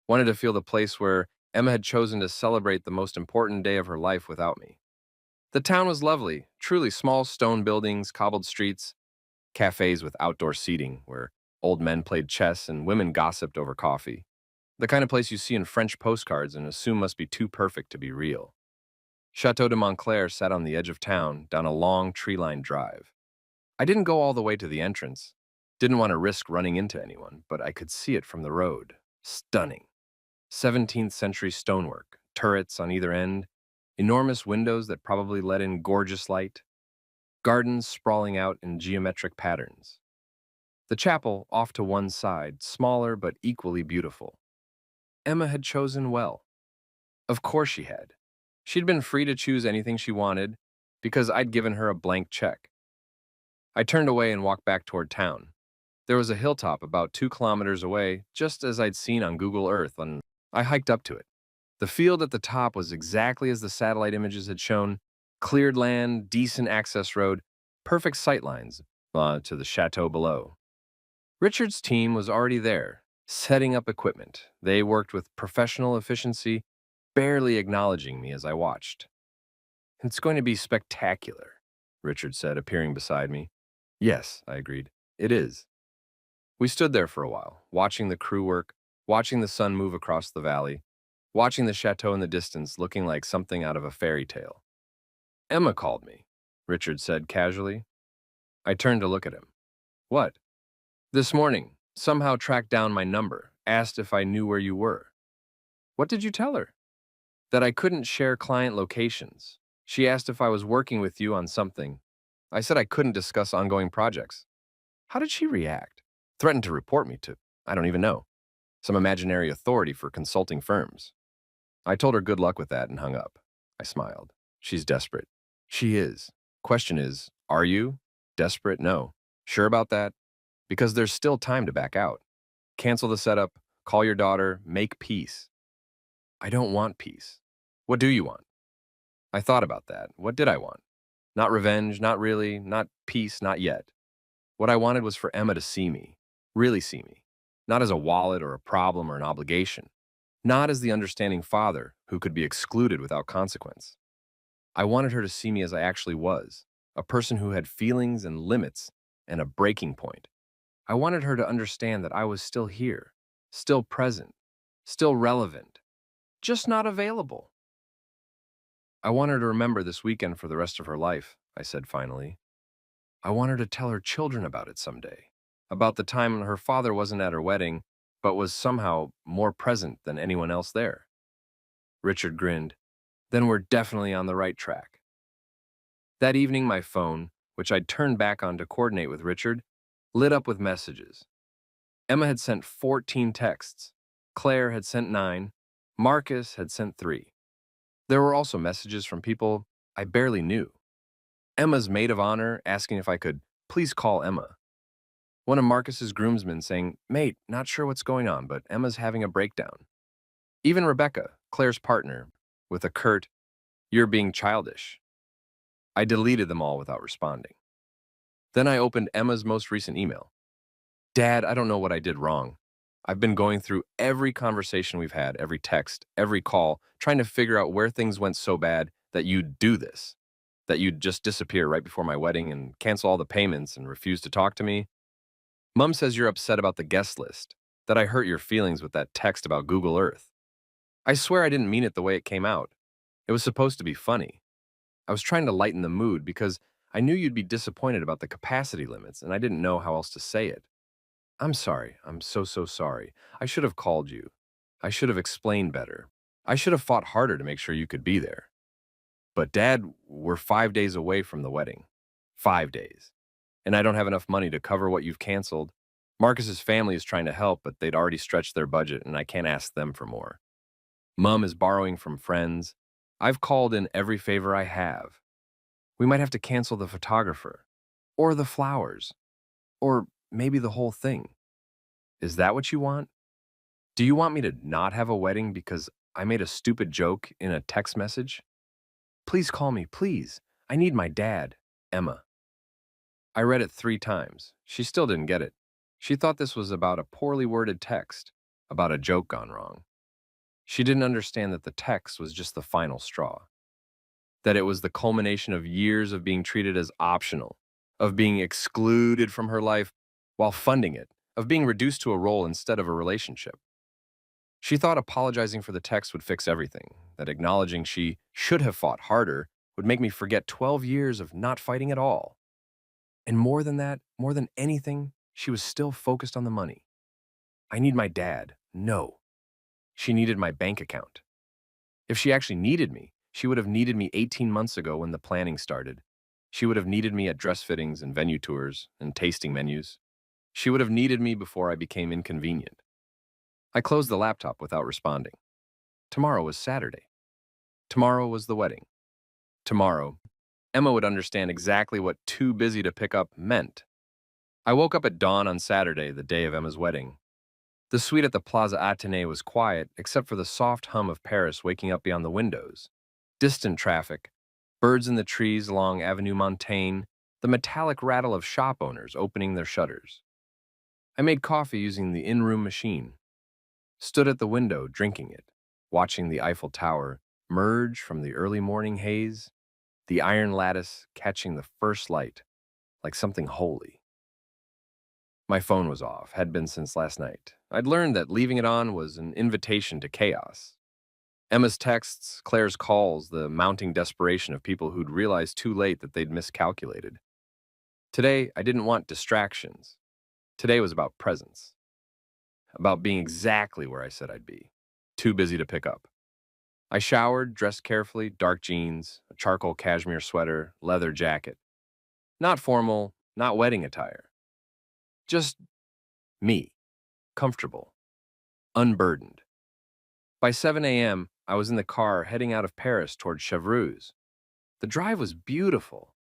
wanted to feel the place where Emma had chosen to celebrate the most important day of her life without me. The town was lovely, truly small stone buildings, cobbled streets, cafes with outdoor seating where old men played chess and women gossiped over coffee. The kind of place you see in French postcards and assume must be too perfect to be real. Chateau de Montclair sat on the edge of town, down a long tree-lined drive. I didn't go all the way to the entrance. Didn't want to risk running into anyone, but I could see it from the road. Stunning. 17th century stonework, turrets on either end, enormous windows that probably let in gorgeous light, gardens sprawling out in geometric patterns. The chapel off to one side, smaller but equally beautiful. Emma had chosen well. Of course she had. She'd been free to choose anything she wanted because I'd given her a blank check. I turned away and walked back toward town. There was a hilltop about 2 kilometers away, just as I'd seen on Google Earth, and I hiked up to it. The field at the top was exactly as the satellite images had shown: cleared land, decent access road, perfect sightlines to the chateau below. Richard's team was already there, setting up equipment. They worked with professional efficiency, barely acknowledging me as I watched. It's going to be spectacular, Richard said, appearing beside me. Yes, I agreed. It is. We stood there for a while, watching the crew work, watching the sun move across the valley, watching the chateau in the distance looking like something out of a fairy tale. Emma called me, Richard said casually. I turned to look at him. What? This morning, somehow tracked down my number, asked if I knew where you were. What did you tell her? That I couldn't share client locations. She asked if I was working with you on something. I said I couldn't discuss ongoing projects. How did she react? Threatened to report me to, I don't even know, some imaginary authority for consulting firms. I told her good luck with that and hung up. I smiled. She's desperate. She is. Question is, are you? Desperate? No. Sure about that? Because there's still time to back out. Cancel the setup, call your daughter, make peace. I don't want peace. What do you want? I thought about that. What did I want? Not revenge, not really, not peace, not yet. What I wanted was for Emma to see me, really see me, not as a wallet or a problem or an obligation, not as the understanding father who could be excluded without consequence. I wanted her to see me as I actually was, a person who had feelings and limits and a breaking point. I wanted her to understand that I was still here, still present, still relevant, just not available. I want her to remember this weekend for the rest of her life, I said finally. I want her to tell her children about it someday, about the time her father wasn't at her wedding, but was somehow more present than anyone else there. Richard grinned. Then we're definitely on the right track. That evening, my phone, which I'd turned back on to coordinate with Richard, lit up with messages. Emma had sent 14 texts. Claire had sent 9. Marcus had sent 3. There were also messages from people I barely knew. Emma's maid of honor asking if I could please call Emma. One of Marcus's groomsmen saying, "Mate, not sure what's going on, but Emma's having a breakdown." Even Rebecca, Claire's partner, with a curt, "You're being childish." I deleted them all without responding. Then I opened Emma's most recent email. Dad, I don't know what I did wrong. I've been going through every conversation we've had, every text, every call, trying to figure out where things went so bad that you'd do this, that you'd just disappear right before my wedding and cancel all the payments and refuse to talk to me. Mom says you're upset about the guest list, that I hurt your feelings with that text about Google Earth. I swear I didn't mean it the way it came out. It was supposed to be funny. I was trying to lighten the mood because I knew you'd be disappointed about the capacity limits and I didn't know how else to say it. I'm sorry. I'm so sorry. I should have called you. I should have explained better. I should have fought harder to make sure you could be there. But Dad, we're 5 days away from the wedding. 5 days. And I don't have enough money to cover what you've canceled. Marcus's family is trying to help, but they'd already stretched their budget, and I can't ask them for more. Mom is borrowing from friends. I've called in every favor I have. We might have to cancel the photographer, or the flowers, or maybe the whole thing. Is that what you want? Do you want me to not have a wedding because I made a stupid joke in a text message? Please call me, please. I need my dad, Emma. I read it 3 times. She still didn't get it. She thought this was about a poorly worded text, about a joke gone wrong. She didn't understand that the text was just the final straw, that it was the culmination of years of being treated as optional, of being excluded from her life while funding it, of being reduced to a role instead of a relationship. She thought apologizing for the text would fix everything, that acknowledging she should have fought harder would make me forget 12 years of not fighting at all. And more than that, more than anything, she was still focused on the money. I need my dad. No. She needed my bank account. If she actually needed me, she would have needed me 18 months ago when the planning started. She would have needed me at dress fittings and venue tours and tasting menus. She would have needed me before I became inconvenient. I closed the laptop without responding. Tomorrow was Saturday. Tomorrow was the wedding. Tomorrow, Emma would understand exactly what too busy to pick up meant. I woke up at dawn on Saturday, the day of Emma's wedding. The suite at the Plaza Athénée was quiet, except for the soft hum of Paris waking up beyond the windows. Distant traffic, birds in the trees along Avenue Montaigne, the metallic rattle of shop owners opening their shutters. I made coffee using the in-room machine, stood at the window drinking it, watching the Eiffel Tower merge from the early morning haze, the iron lattice catching the first light like something holy. My phone was off, had been since last night. I'd learned that leaving it on was an invitation to chaos. Emma's texts, Claire's calls, the mounting desperation of people who'd realized too late that they'd miscalculated. Today, I didn't want distractions. Today was about presence, about being exactly where I said I'd be, too busy to pick up. I showered, dressed carefully, dark jeans, a charcoal cashmere sweater, leather jacket. Not formal, not wedding attire. Just me, comfortable, unburdened. By 7 a.m., I was in the car heading out of Paris toward Chevreuse. The drive was beautiful.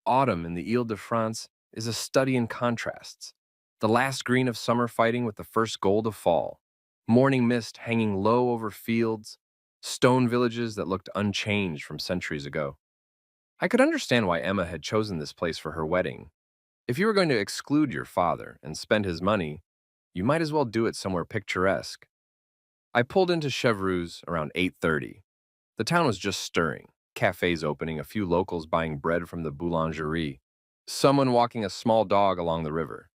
Autumn in the Ile-de-France is a study in contrasts. The last green of summer fighting with the first gold of fall. Morning mist hanging low over fields, stone villages that looked unchanged from centuries ago. I could understand why Emma had chosen this place for her wedding. If you were going to exclude your father and spend his money, you might as well do it somewhere picturesque. I pulled into Chevreuse around 8:30. The town was just stirring, cafes opening, a few locals buying bread from the boulangerie, someone walking a small dog along the river.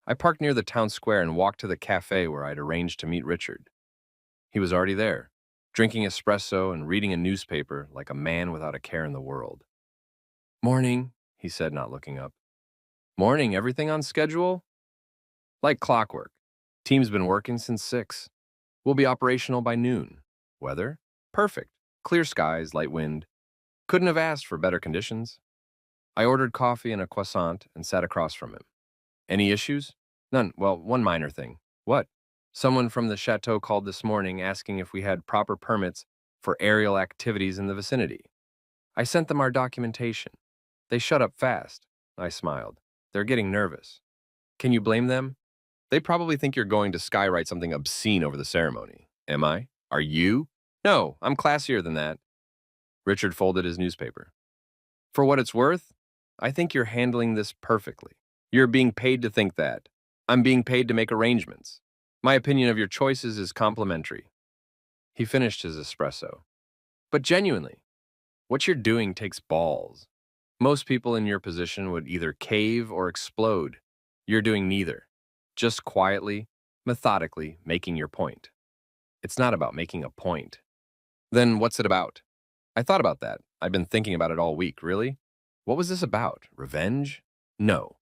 I parked near the town square and walked to the cafe where I'd arranged to meet Richard. He was already there, drinking espresso and reading a newspaper like a man without a care in the world. "Morning," he said, not looking up. "Morning, everything on schedule?" "Like clockwork. Team's been working since 6. We'll be operational by noon. Weather? Perfect. Clear skies, light wind. Couldn't have asked for better conditions." I ordered coffee and a croissant and sat across from him. "Any issues?" "None. Well, one minor thing." "What?" "Someone from the chateau called this morning asking if we had proper permits for aerial activities in the vicinity. I sent them our documentation. They shut up fast." I smiled. "They're getting nervous." "Can you blame them? They probably think you're going to skywrite something obscene over the ceremony." "Am I? Are you?" "No, I'm classier than that." Richard folded his newspaper. "For what it's worth, I think you're handling this perfectly. You're being paid to think that. I'm being paid to make arrangements. My opinion of your choices is complimentary." He finished his espresso. "But genuinely, what you're doing takes balls. Most people in your position would either cave or explode. You're doing neither. Just quietly, methodically making your point." "It's not about making a point." "Then what's it about?" I thought about that. I'd been thinking about it all week, really. What was this about? Revenge? No.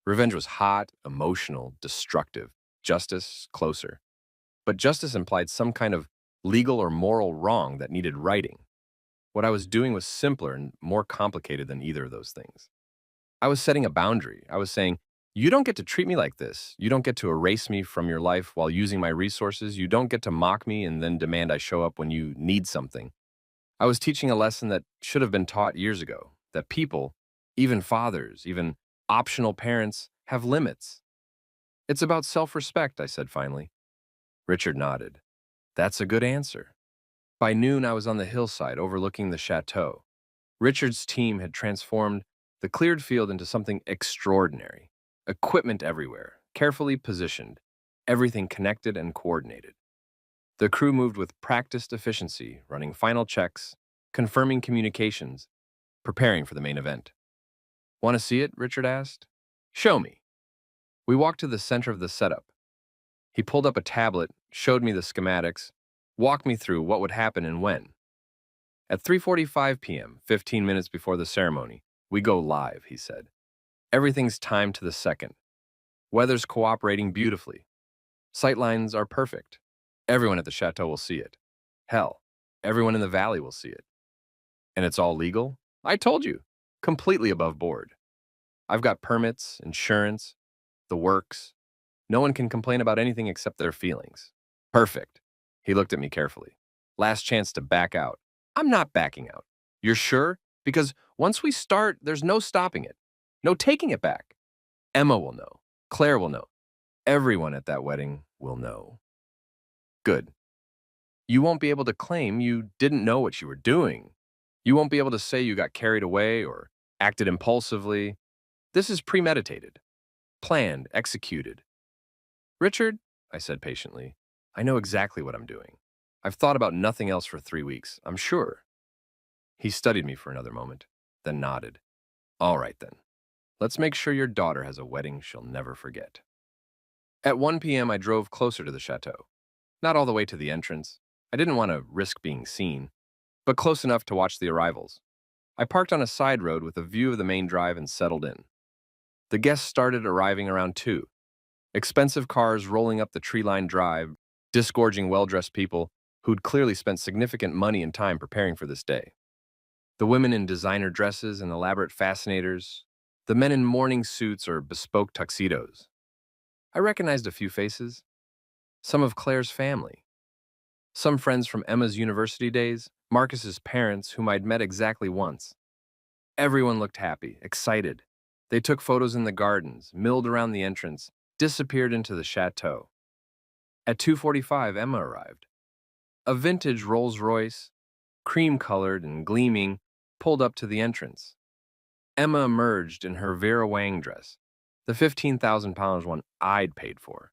Revenge was hot, emotional, destructive. Justice, closer. But justice implied some kind of legal or moral wrong that needed righting. What I was doing was simpler and more complicated than either of those things. I was setting a boundary. I was saying, you don't get to treat me like this. You don't get to erase me from your life while using my resources. You don't get to mock me and then demand I show up when you need something. I was teaching a lesson that should have been taught years ago, that people, even fathers, even optional parents, have limits. It's about self-respect, I said finally. Richard nodded. That's a good answer. By noon, I was on the hillside overlooking the chateau. Richard's team had transformed the cleared field into something extraordinary. Equipment everywhere, carefully positioned, everything connected and coordinated. The crew moved with practiced efficiency, running final checks, confirming communications, preparing for the main event. Want to see it? Richard asked. Show me. We walked to the center of the setup. He pulled up a tablet, showed me the schematics, walked me through what would happen and when. At 3:45 p.m., 15 minutes before the ceremony, we go live, he said. Everything's timed to the second. Weather's cooperating beautifully. Sightlines are perfect. Everyone at the chateau will see it. Hell, everyone in the valley will see it. And it's all legal? I told you. Completely above board. I've got permits, insurance, the works. No one can complain about anything except their feelings. Perfect. He looked at me carefully. Last chance to back out. I'm not backing out. You're sure? Because once we start, there's no stopping it. No taking it back. Emma will know. Claire will know. Everyone at that wedding will know. Good. You won't be able to claim you didn't know what you were doing. You won't be able to say you got carried away or acted impulsively. This is premeditated, planned, executed. Richard, I said patiently, I know exactly what I'm doing. I've thought about nothing else for 3 weeks, I'm sure. He studied me for another moment, then nodded. All right then. Let's make sure your daughter has a wedding she'll never forget. At 1 p.m., I drove closer to the chateau. Not all the way to the entrance. I didn't want to risk being seen, but close enough to watch the arrivals. I parked on a side road with a view of the main drive and settled in. The guests started arriving around 2. Expensive cars rolling up the tree-lined drive, disgorging well-dressed people who'd clearly spent significant money and time preparing for this day. The women in designer dresses and elaborate fascinators, the men in morning suits or bespoke tuxedos. I recognized a few faces, some of Claire's family, some friends from Emma's university days, Marcus's parents, whom I'd met exactly once. Everyone looked happy, excited. They took photos in the gardens, milled around the entrance, disappeared into the chateau. At 2:45, Emma arrived. A vintage Rolls-Royce, cream-colored and gleaming, pulled up to the entrance. Emma emerged in her Vera Wang dress, the 15,000 pounds one I'd paid for,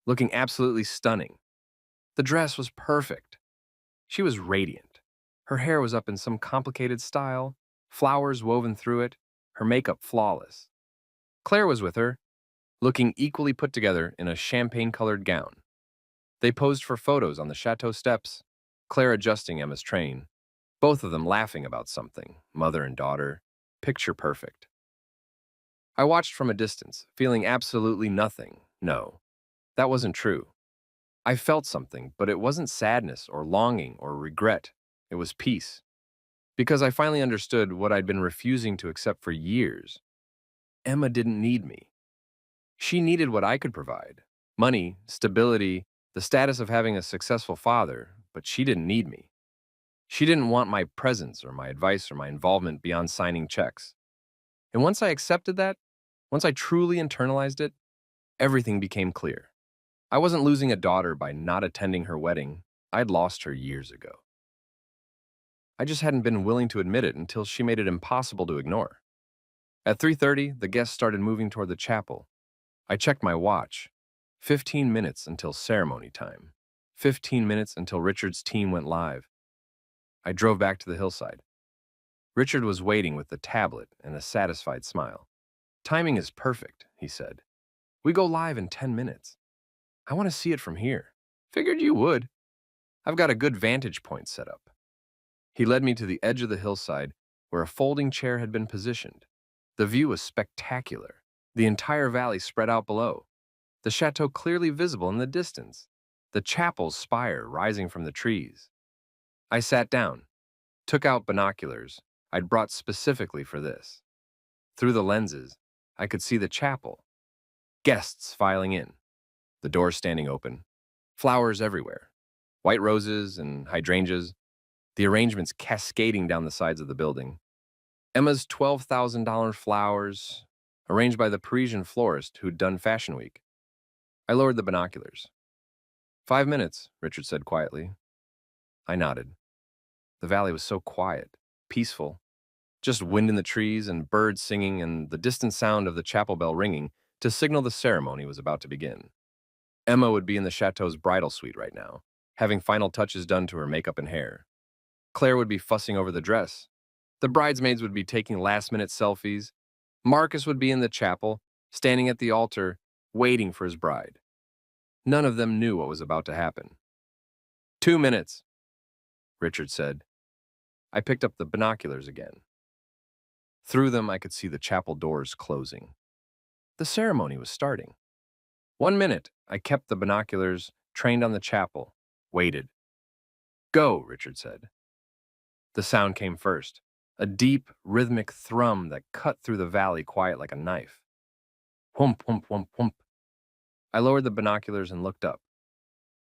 looking absolutely stunning. The dress was perfect. She was radiant. Her hair was up in some complicated style, flowers woven through it, her makeup flawless. Claire was with her, looking equally put together in a champagne-colored gown. They posed for photos on the chateau steps, Claire adjusting Emma's train, both of them laughing about something, mother and daughter, picture perfect. I watched from a distance, feeling absolutely nothing. No, that wasn't true. I felt something, but it wasn't sadness or longing or regret. It was peace. Because I finally understood what I'd been refusing to accept for years. Emma didn't need me. She needed what I could provide. Money, stability, the status of having a successful father, but she didn't need me. She didn't want my presence or my advice or my involvement beyond signing checks. And once I accepted that, once I truly internalized it, everything became clear. I wasn't losing a daughter by not attending her wedding. I'd lost her years ago. I just hadn't been willing to admit it until she made it impossible to ignore. At 3:30, the guests started moving toward the chapel. I checked my watch. 15 minutes until ceremony time. 15 minutes until Richard's team went live. I drove back to the hillside. Richard was waiting with the tablet and a satisfied smile. Timing is perfect, he said. We go live in 10 minutes. I want to see it from here. Figured you would. I've got a good vantage point set up. He led me to the edge of the hillside where a folding chair had been positioned. The view was spectacular. The entire valley spread out below. The chateau clearly visible in the distance. The chapel's spire rising from the trees. I sat down. Took out binoculars I'd brought specifically for this. Through the lenses, I could see the chapel. Guests filing in, the doors standing open, flowers everywhere, white roses and hydrangeas, the arrangements cascading down the sides of the building. Emma's $12,000 flowers, arranged by the Parisian florist who'd done Fashion Week. I lowered the binoculars. 5 minutes, Richard said quietly. I nodded. The valley was so quiet, peaceful, just wind in the trees and birds singing and the distant sound of the chapel bell ringing to signal the ceremony was about to begin. Emma would be in the chateau's bridal suite right now, having final touches done to her makeup and hair. Claire would be fussing over the dress. The bridesmaids would be taking last-minute selfies. Marcus would be in the chapel, standing at the altar, waiting for his bride. None of them knew what was about to happen. 2 minutes, Richard said. I picked up the binoculars again. Through them, I could see the chapel doors closing. The ceremony was starting. 1 minute, I kept the binoculars trained on the chapel, waited. Go, Richard said. The sound came first, a deep, rhythmic thrum that cut through the valley quiet like a knife. Whump, whump, whump, whump. I lowered the binoculars and looked up.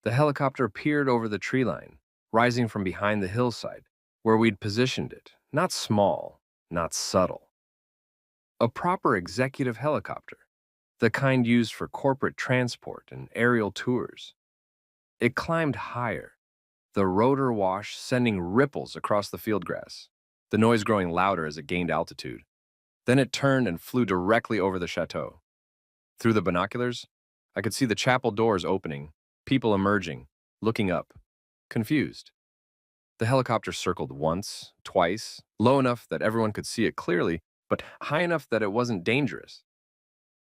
The helicopter peered over the tree line, rising from behind the hillside, where we'd positioned it, not small, not subtle. A proper executive helicopter, the kind used for corporate transport and aerial tours. It climbed higher, the rotor wash sending ripples across the field grass, the noise growing louder as it gained altitude. Then it turned and flew directly over the chateau. Through the binoculars, I could see the chapel doors opening, people emerging, looking up, confused. The helicopter circled once, twice, low enough that everyone could see it clearly, but high enough that it wasn't dangerous.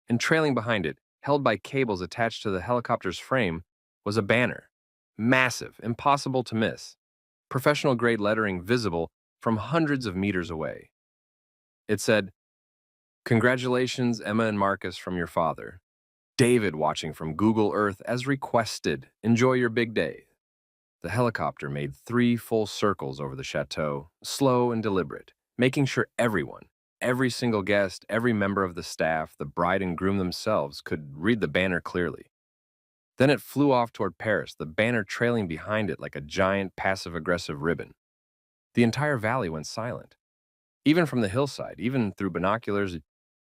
And trailing behind it, held by cables attached to the helicopter's frame, was a banner. Massive, impossible to miss. Professional-grade lettering visible from hundreds of meters away. It said, "Congratulations, Emma and Marcus, from your father. David watching from Google Earth as requested. Enjoy your big day." The helicopter made 3 full circles over the chateau, slow and deliberate, making sure everyone, every single guest, every member of the staff, the bride and groom themselves, could read the banner clearly. Then it flew off toward Paris, the banner trailing behind it like a giant passive-aggressive ribbon. The entire valley went silent. Even from the hillside, even through binoculars,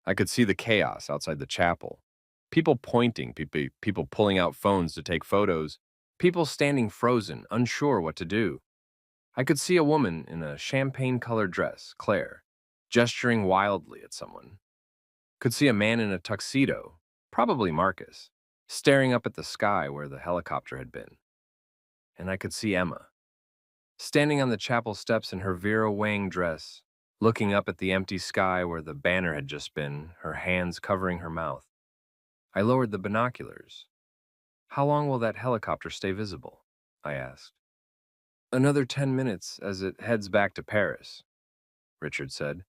I could see the chaos outside the chapel. People pointing, people pulling out phones to take photos, people standing frozen, unsure what to do. I could see a woman in a champagne-colored dress, Claire, gesturing wildly at someone. Could see a man in a tuxedo, probably Marcus, staring up at the sky where the helicopter had been. And I could see Emma, standing on the chapel steps in her Vera Wang dress, looking up at the empty sky where the banner had just been, her hands covering her mouth. I lowered the binoculars. How long will that helicopter stay visible? I asked. Another 10 minutes as it heads back to Paris, Richard said.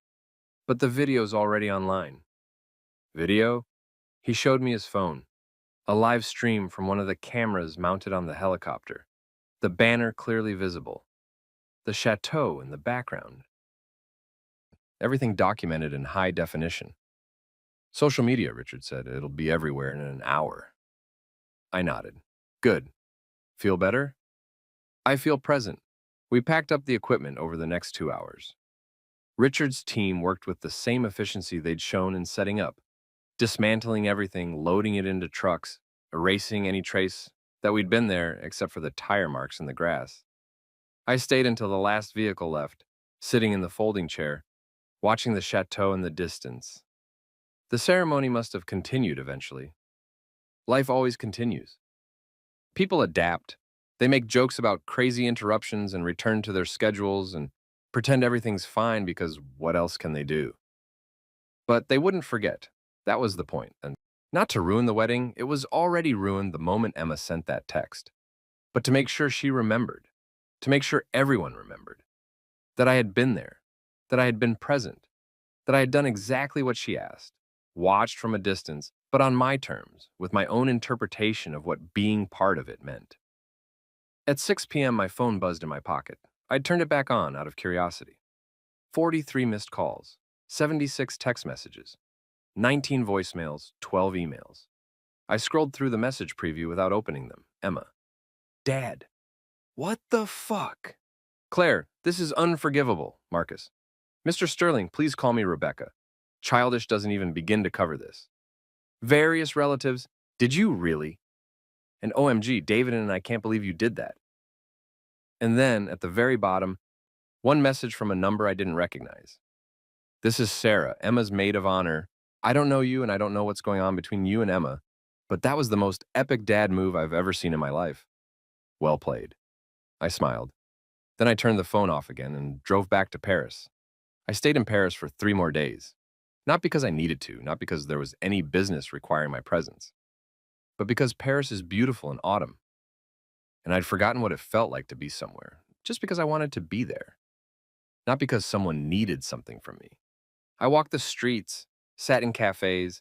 But the video's already online. Video? He showed me his phone. A live stream from one of the cameras mounted on the helicopter. The banner clearly visible. The chateau in the background. Everything documented in high definition. Social media, Richard said. It'll be everywhere in an hour. I nodded. Good. Feel better? I feel present. We packed up the equipment over the next 2 hours. Richard's team worked with the same efficiency they'd shown in setting up, dismantling everything, loading it into trucks, erasing any trace that we'd been there except for the tire marks in the grass. I stayed until the last vehicle left, sitting in the folding chair, watching the chateau in the distance. The ceremony must have continued eventually. Life always continues. People adapt. They make jokes about crazy interruptions and return to their schedules and pretend everything's fine because what else can they do? But they wouldn't forget. That was the point. And not to ruin the wedding, it was already ruined the moment Emma sent that text. But to make sure she remembered, to make sure everyone remembered, that I had been there, that I had been present, that I had done exactly what she asked, watched from a distance, but on my terms, with my own interpretation of what being part of it meant. At 6 p.m., my phone buzzed in my pocket. I'd turned it back on out of curiosity. 43 missed calls, 76 text messages, 19 voicemails, 12 emails. I scrolled through the message preview without opening them. Emma. Dad. What the fuck? Claire, this is unforgivable. Marcus. Mr. Sterling, please call me Rebecca. Childish doesn't even begin to cover this. Various relatives. Did you really? And OMG, David and I can't believe you did that. And then, at the very bottom, one message from a number I didn't recognize. This is Sarah, Emma's maid of honor. I don't know you and I don't know what's going on between you and Emma, but that was the most epic dad move I've ever seen in my life. Well played. I smiled. Then I turned the phone off again and drove back to Paris. I stayed in Paris for 3 more days. Not because I needed to, not because there was any business requiring my presence, but because Paris is beautiful in autumn. And I'd forgotten what it felt like to be somewhere, just because I wanted to be there. Not because someone needed something from me. I walked the streets, sat in cafes,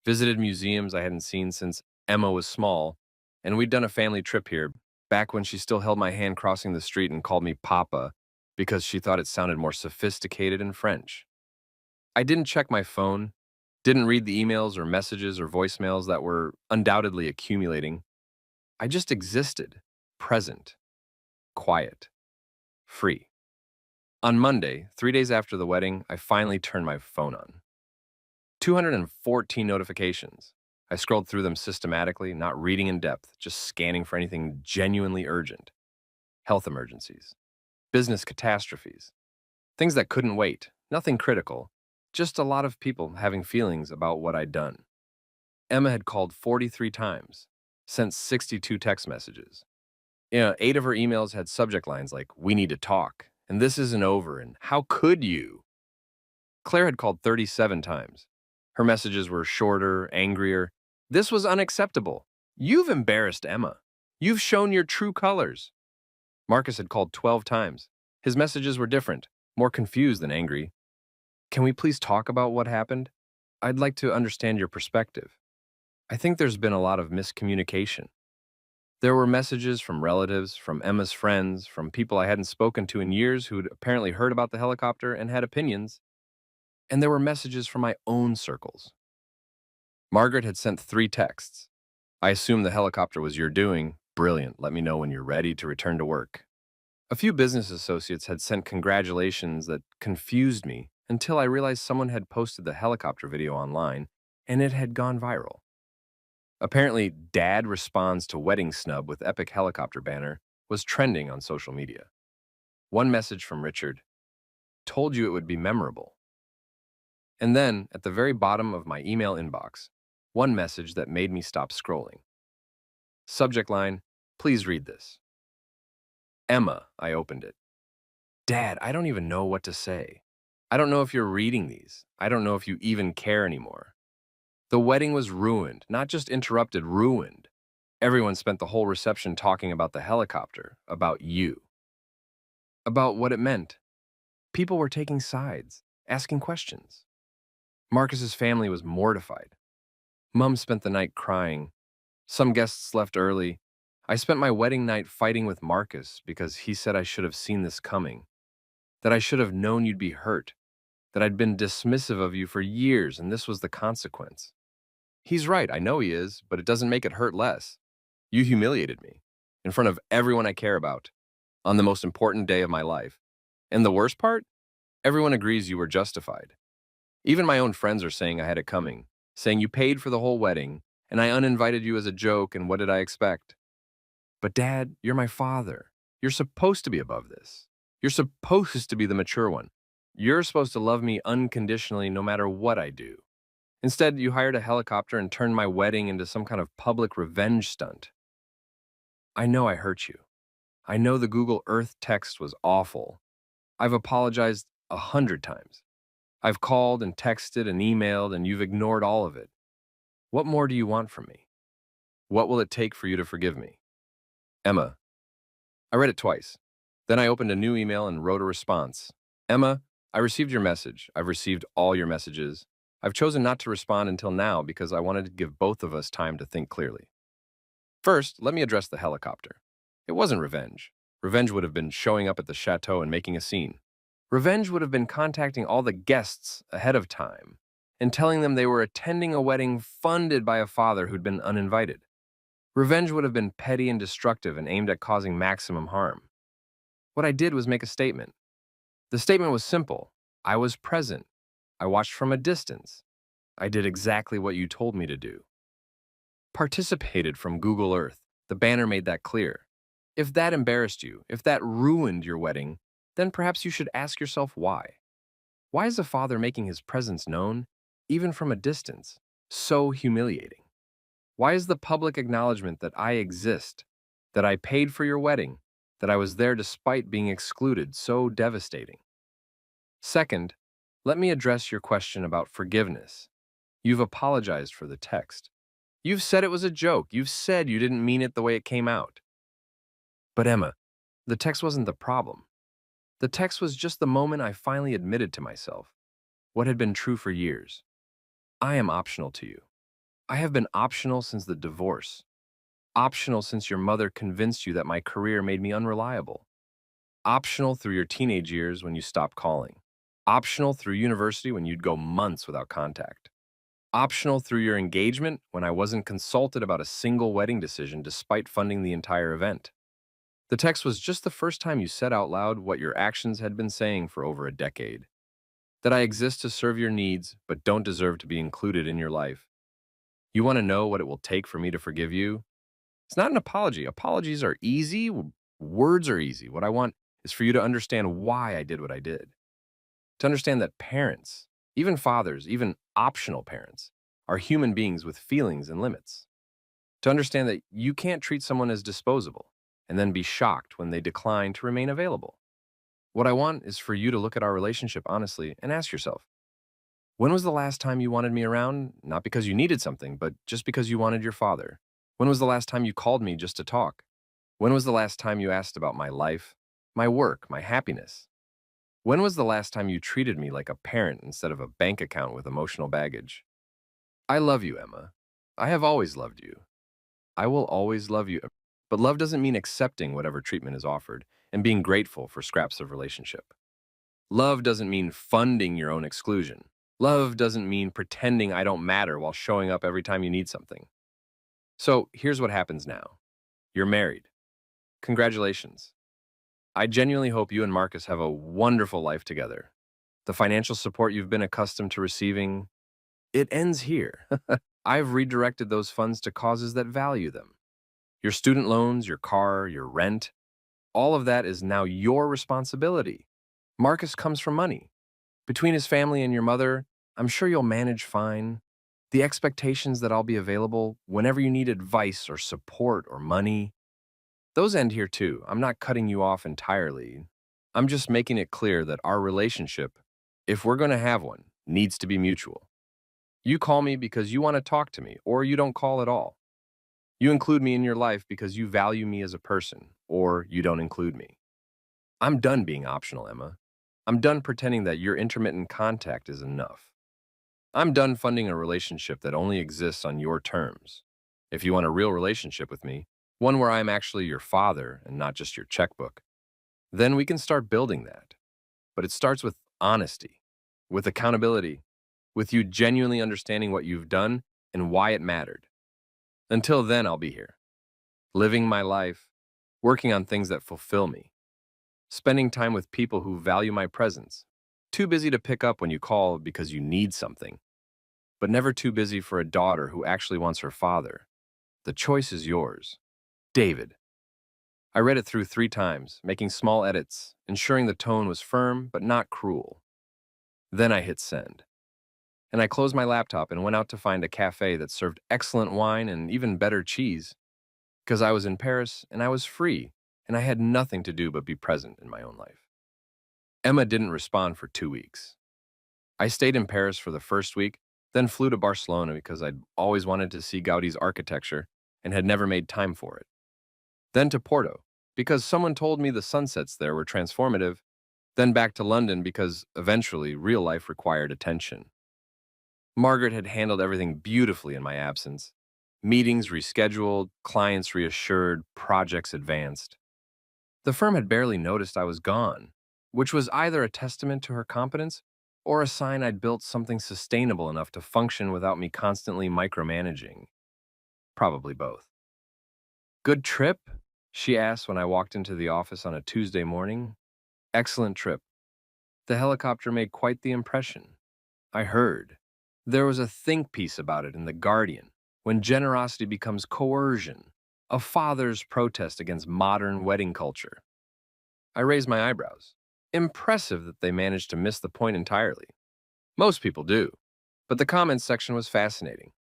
visited museums I hadn't seen since Emma was small, and we'd done a family trip here, back when she still held my hand crossing the street and called me Papa because she thought it sounded more sophisticated in French. I didn't check my phone, didn't read the emails or messages or voicemails that were undoubtedly accumulating. I just existed, present, quiet, free. On Monday, 3 days after the wedding, I finally turned my phone on. 214 notifications. I scrolled through them systematically, not reading in depth, just scanning for anything genuinely urgent. Health emergencies, business catastrophes, things that couldn't wait, nothing critical, just a lot of people having feelings about what I'd done. Emma had called 43 times, sent 62 text messages. 8 of her emails had subject lines like, "We need to talk," and "This isn't over," and "How could you?" Claire had called 37 times. Her messages were shorter, angrier. "This was unacceptable. You've embarrassed Emma. You've shown your true colors." Marcus had called 12 times. His messages were different, more confused than angry. "Can we please talk about what happened? I'd like to understand your perspective. I think there's been a lot of miscommunication." There were messages from relatives, from Emma's friends, from people I hadn't spoken to in years who'd apparently heard about the helicopter and had opinions. And there were messages from my own circles. Margaret had sent 3 texts. "I assume the helicopter was your doing. Brilliant. Let me know when you're ready to return to work." A few business associates had sent congratulations that confused me until I realized someone had posted the helicopter video online and it had gone viral. Apparently, Dad responds to wedding snub with epic helicopter banner was trending on social media. One message from Richard, "Told you it would be memorable." And then, at the very bottom of my email inbox, one message that made me stop scrolling. Subject line, "Please read this." Emma, I opened it. "Dad, I don't even know what to say. I don't know if you're reading these. I don't know if you even care anymore. The wedding was ruined, not just interrupted, ruined. Everyone spent the whole reception talking about the helicopter, about you, about what it meant. People were taking sides, asking questions. Marcus's family was mortified. Mom spent the night crying. Some guests left early. I spent my wedding night fighting with Marcus because he said I should have seen this coming, that I should have known you'd be hurt, that I'd been dismissive of you for years and this was the consequence. He's right, I know he is, but it doesn't make it hurt less. You humiliated me, in front of everyone I care about, on the most important day of my life. And the worst part? Everyone agrees you were justified. Even my own friends are saying I had it coming, saying you paid for the whole wedding, and I uninvited you as a joke, and what did I expect? But Dad, you're my father. You're supposed to be above this. You're supposed to be the mature one. You're supposed to love me unconditionally no matter what I do. Instead, you hired a helicopter and turned my wedding into some kind of public revenge stunt. I know I hurt you. I know the Google Earth text was awful. I've apologized 100 times. I've called and texted and emailed, and you've ignored all of it. What more do you want from me? What will it take for you to forgive me? Emma. I read it twice. Then I opened a new email and wrote a response. Emma, I received your message. I've received all your messages. I've chosen not to respond until now because I wanted to give both of us time to think clearly. First, let me address the helicopter. It wasn't revenge. Revenge would have been showing up at the chateau and making a scene. Revenge would have been contacting all the guests ahead of time and telling them they were attending a wedding funded by a father who'd been uninvited. Revenge would have been petty and destructive and aimed at causing maximum harm. What I did was make a statement. The statement was simple. I was present. I watched from a distance. I did exactly what you told me to do. Participated from Google Earth. The banner made that clear. If that embarrassed you, if that ruined your wedding, then perhaps you should ask yourself why. Why is a father making his presence known, even from a distance, so humiliating? Why is the public acknowledgement that I exist, that I paid for your wedding, that I was there despite being excluded so devastating? Second, let me address your question about forgiveness. You've apologized for the text. You've said it was a joke. You've said you didn't mean it the way it came out. But Emma, the text wasn't the problem. The text was just the moment I finally admitted to myself what had been true for years. I am optional to you. I have been optional since the divorce. Optional since your mother convinced you that my career made me unreliable. Optional through your teenage years when you stopped calling. Optional through university when you'd go months without contact. Optional through your engagement when I wasn't consulted about a single wedding decision despite funding the entire event. The text was just the first time you said out loud what your actions had been saying for over a decade. That I exist to serve your needs, but don't deserve to be included in your life. You want to know what it will take for me to forgive you? It's not an apology. Apologies are easy, words are easy. What I want is for you to understand why I did what I did. To understand that parents, even fathers, even optional parents, are human beings with feelings and limits. To understand that you can't treat someone as disposable and then be shocked when they decline to remain available. What I want is for you to look at our relationship honestly and ask yourself, when was the last time you wanted me around, not because you needed something, but just because you wanted your father? When was the last time you called me just to talk? When was the last time you asked about my life, my work, my happiness? When was the last time you treated me like a parent instead of a bank account with emotional baggage? I love you, Emma. I have always loved you. I will always love you. But love doesn't mean accepting whatever treatment is offered and being grateful for scraps of relationship. Love doesn't mean funding your own exclusion. Love doesn't mean pretending I don't matter while showing up every time you need something. So here's what happens now. You're married. Congratulations. I genuinely hope you and Marcus have a wonderful life together. The financial support you've been accustomed to receiving, it ends here. I've redirected those funds to causes that value them. Your student loans, your car, your rent, all of that is now your responsibility. Marcus comes from money. Between his family and your mother, I'm sure you'll manage fine. The expectations that I'll be available whenever you need advice or support or money, those end here too. I'm not cutting you off entirely. I'm just making it clear that our relationship, if we're going to have one, needs to be mutual. You call me because you want to talk to me, or you don't call at all. You include me in your life because you value me as a person, or you don't include me. I'm done being optional, Emma. I'm done pretending that your intermittent contact is enough. I'm done funding a relationship that only exists on your terms. If you want a real relationship with me, one where I'm actually your father and not just your checkbook, then we can start building that. But it starts with honesty, with accountability, with you genuinely understanding what you've done and why it mattered. Until then, I'll be here, living my life, working on things that fulfill me, spending time with people who value my presence, too busy to pick up when you call because you need something, but never too busy for a daughter who actually wants her father. The choice is yours. David. I read it through 3 times, making small edits, ensuring the tone was firm but not cruel. Then I hit send. And I closed my laptop and went out to find a cafe that served excellent wine and even better cheese. Because I was in Paris and I was free, and I had nothing to do but be present in my own life. Emma didn't respond for 2 weeks. I stayed in Paris for the first week, then flew to Barcelona because I'd always wanted to see Gaudi's architecture and had never made time for it. Then to Porto, because someone told me the sunsets there were transformative, then back to London because eventually real life required attention. Margaret had handled everything beautifully in my absence. Meetings rescheduled, clients reassured, projects advanced. The firm had barely noticed I was gone, which was either a testament to her competence or a sign I'd built something sustainable enough to function without me constantly micromanaging. Probably both. Good trip? She asked when I walked into the office on a Tuesday morning. Excellent trip. The helicopter made quite the impression. I heard. There was a think piece about it in The Guardian, when generosity becomes coercion, a father's protest against modern wedding culture. I raised my eyebrows. Impressive that they managed to miss the point entirely. Most people do. But the comments section was fascinating.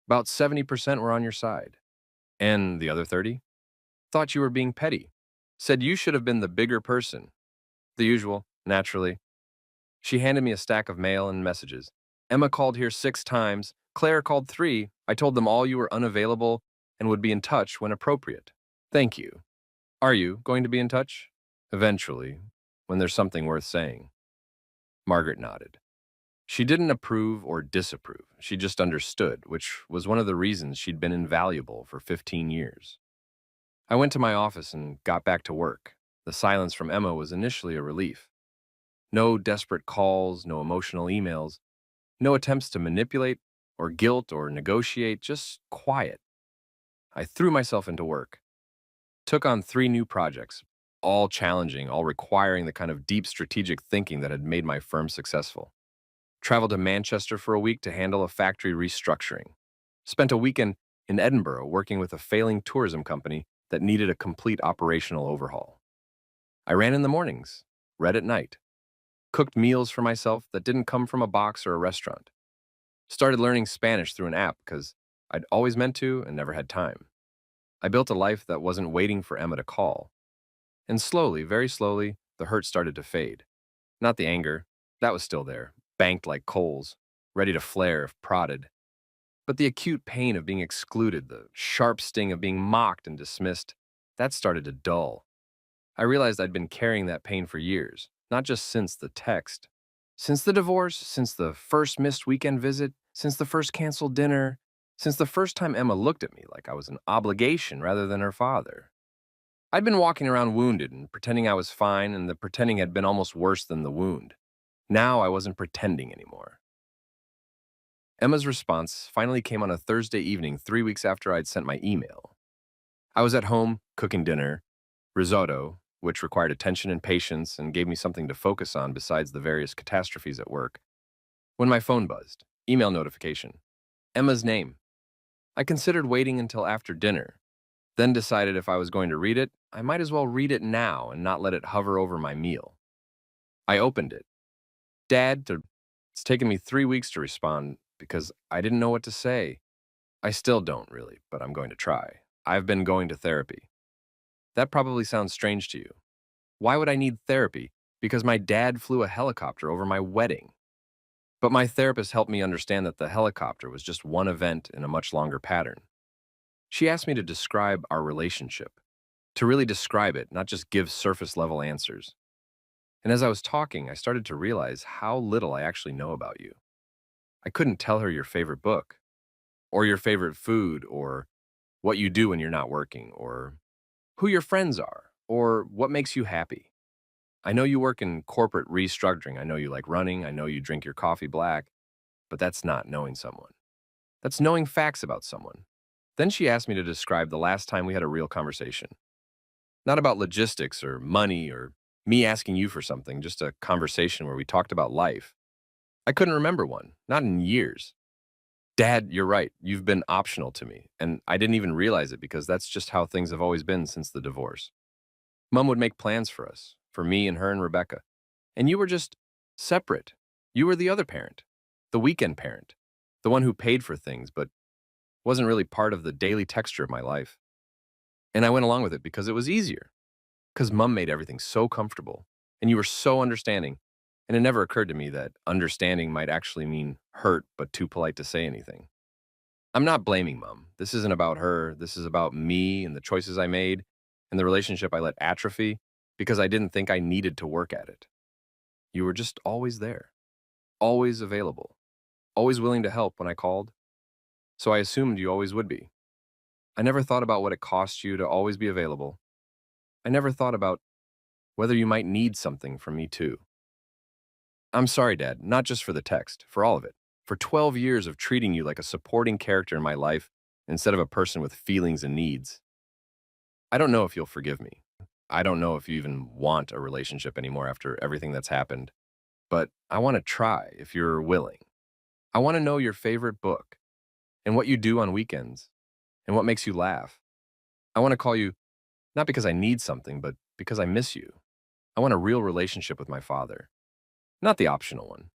About 70% were on your side. And the other 30? Thought you were being petty. Said you should have been the bigger person. The usual, naturally. She handed me a stack of mail and messages. Emma called here 6 times. Claire called 3. I told them all you were unavailable and would be in touch when appropriate. Thank you. Are you going to be in touch? Eventually, when there's something worth saying. Margaret nodded. She didn't approve or disapprove. She just understood, which was one of the reasons she'd been invaluable for 15 years. I went to my office and got back to work. The silence from Emma was initially a relief. No desperate calls, no emotional emails, no attempts to manipulate or guilt or negotiate, just quiet. I threw myself into work, took on 3 new projects, all challenging, all requiring the kind of deep strategic thinking that had made my firm successful. Traveled to Manchester for a week to handle a factory restructuring. Spent a weekend in Edinburgh working with a failing tourism company that needed a complete operational overhaul. I ran in the mornings, read at night, cooked meals for myself that didn't come from a box or a restaurant. Started learning Spanish through an app because I'd always meant to and never had time. I built a life that wasn't waiting for Emma to call. And slowly, very slowly, the hurt started to fade. Not the anger, that was still there, banked like coals, ready to flare if prodded. But the acute pain of being excluded, the sharp sting of being mocked and dismissed, that started to dull. I realized I'd been carrying that pain for years, not just since the text. Since the divorce, since the first missed weekend visit, since the first canceled dinner, since the first time Emma looked at me like I was an obligation rather than her father. I'd been walking around wounded and pretending I was fine, and the pretending had been almost worse than the wound. Now I wasn't pretending anymore. Emma's response finally came on a Thursday evening 3 weeks after I'd sent my email. I was at home, cooking dinner, risotto, which required attention and patience and gave me something to focus on besides the various catastrophes at work, when my phone buzzed. Email notification. Emma's name. I considered waiting until after dinner, then decided if I was going to read it, I might as well read it now and not let it hover over my meal. I opened it. Dad, it's taken me 3 weeks to respond because I didn't know what to say. I still don't really, but I'm going to try. I've been going to therapy. That probably sounds strange to you. Why would I need therapy? Because my dad flew a helicopter over my wedding. But my therapist helped me understand that the helicopter was just one event in a much longer pattern. She asked me to describe our relationship, to really describe it, not just give surface level answers. And as I was talking, I started to realize how little I actually know about you. I couldn't tell her your favorite book, or your favorite food, or what you do when you're not working, or who your friends are, or what makes you happy. I know you work in corporate restructuring. I know you like running. I know you drink your coffee black. But that's not knowing someone. That's knowing facts about someone. Then she asked me to describe the last time we had a real conversation. Not about logistics or money or me asking you for something, just a conversation where we talked about life. I couldn't remember one, not in years. Dad, you're right. You've been optional to me, and I didn't even realize it because that's just how things have always been since the divorce. Mom would make plans for us, for me and her and Rebecca, and you were just separate. You were the other parent, the weekend parent, the one who paid for things but wasn't really part of the daily texture of my life. And I went along with it because it was easier, because Mom made everything so comfortable, and you were so understanding, and it never occurred to me that understanding might actually mean hurt but too polite to say anything. I'm not blaming Mom. This isn't about her. This is about me and the choices I made and the relationship I let atrophy because I didn't think I needed to work at it. You were just always there, always available, always willing to help when I called. So I assumed you always would be. I never thought about what it cost you to always be available. I never thought about whether you might need something from me too. I'm sorry, Dad, not just for the text, for all of it. For 12 years of treating you like a supporting character in my life instead of a person with feelings and needs. I don't know if you'll forgive me. I don't know if you even want a relationship anymore after everything that's happened, but I want to try if you're willing. I want to know your favorite book and what you do on weekends and what makes you laugh. I want to call you not because I need something, but because I miss you. I want a real relationship with my father, not the optional one,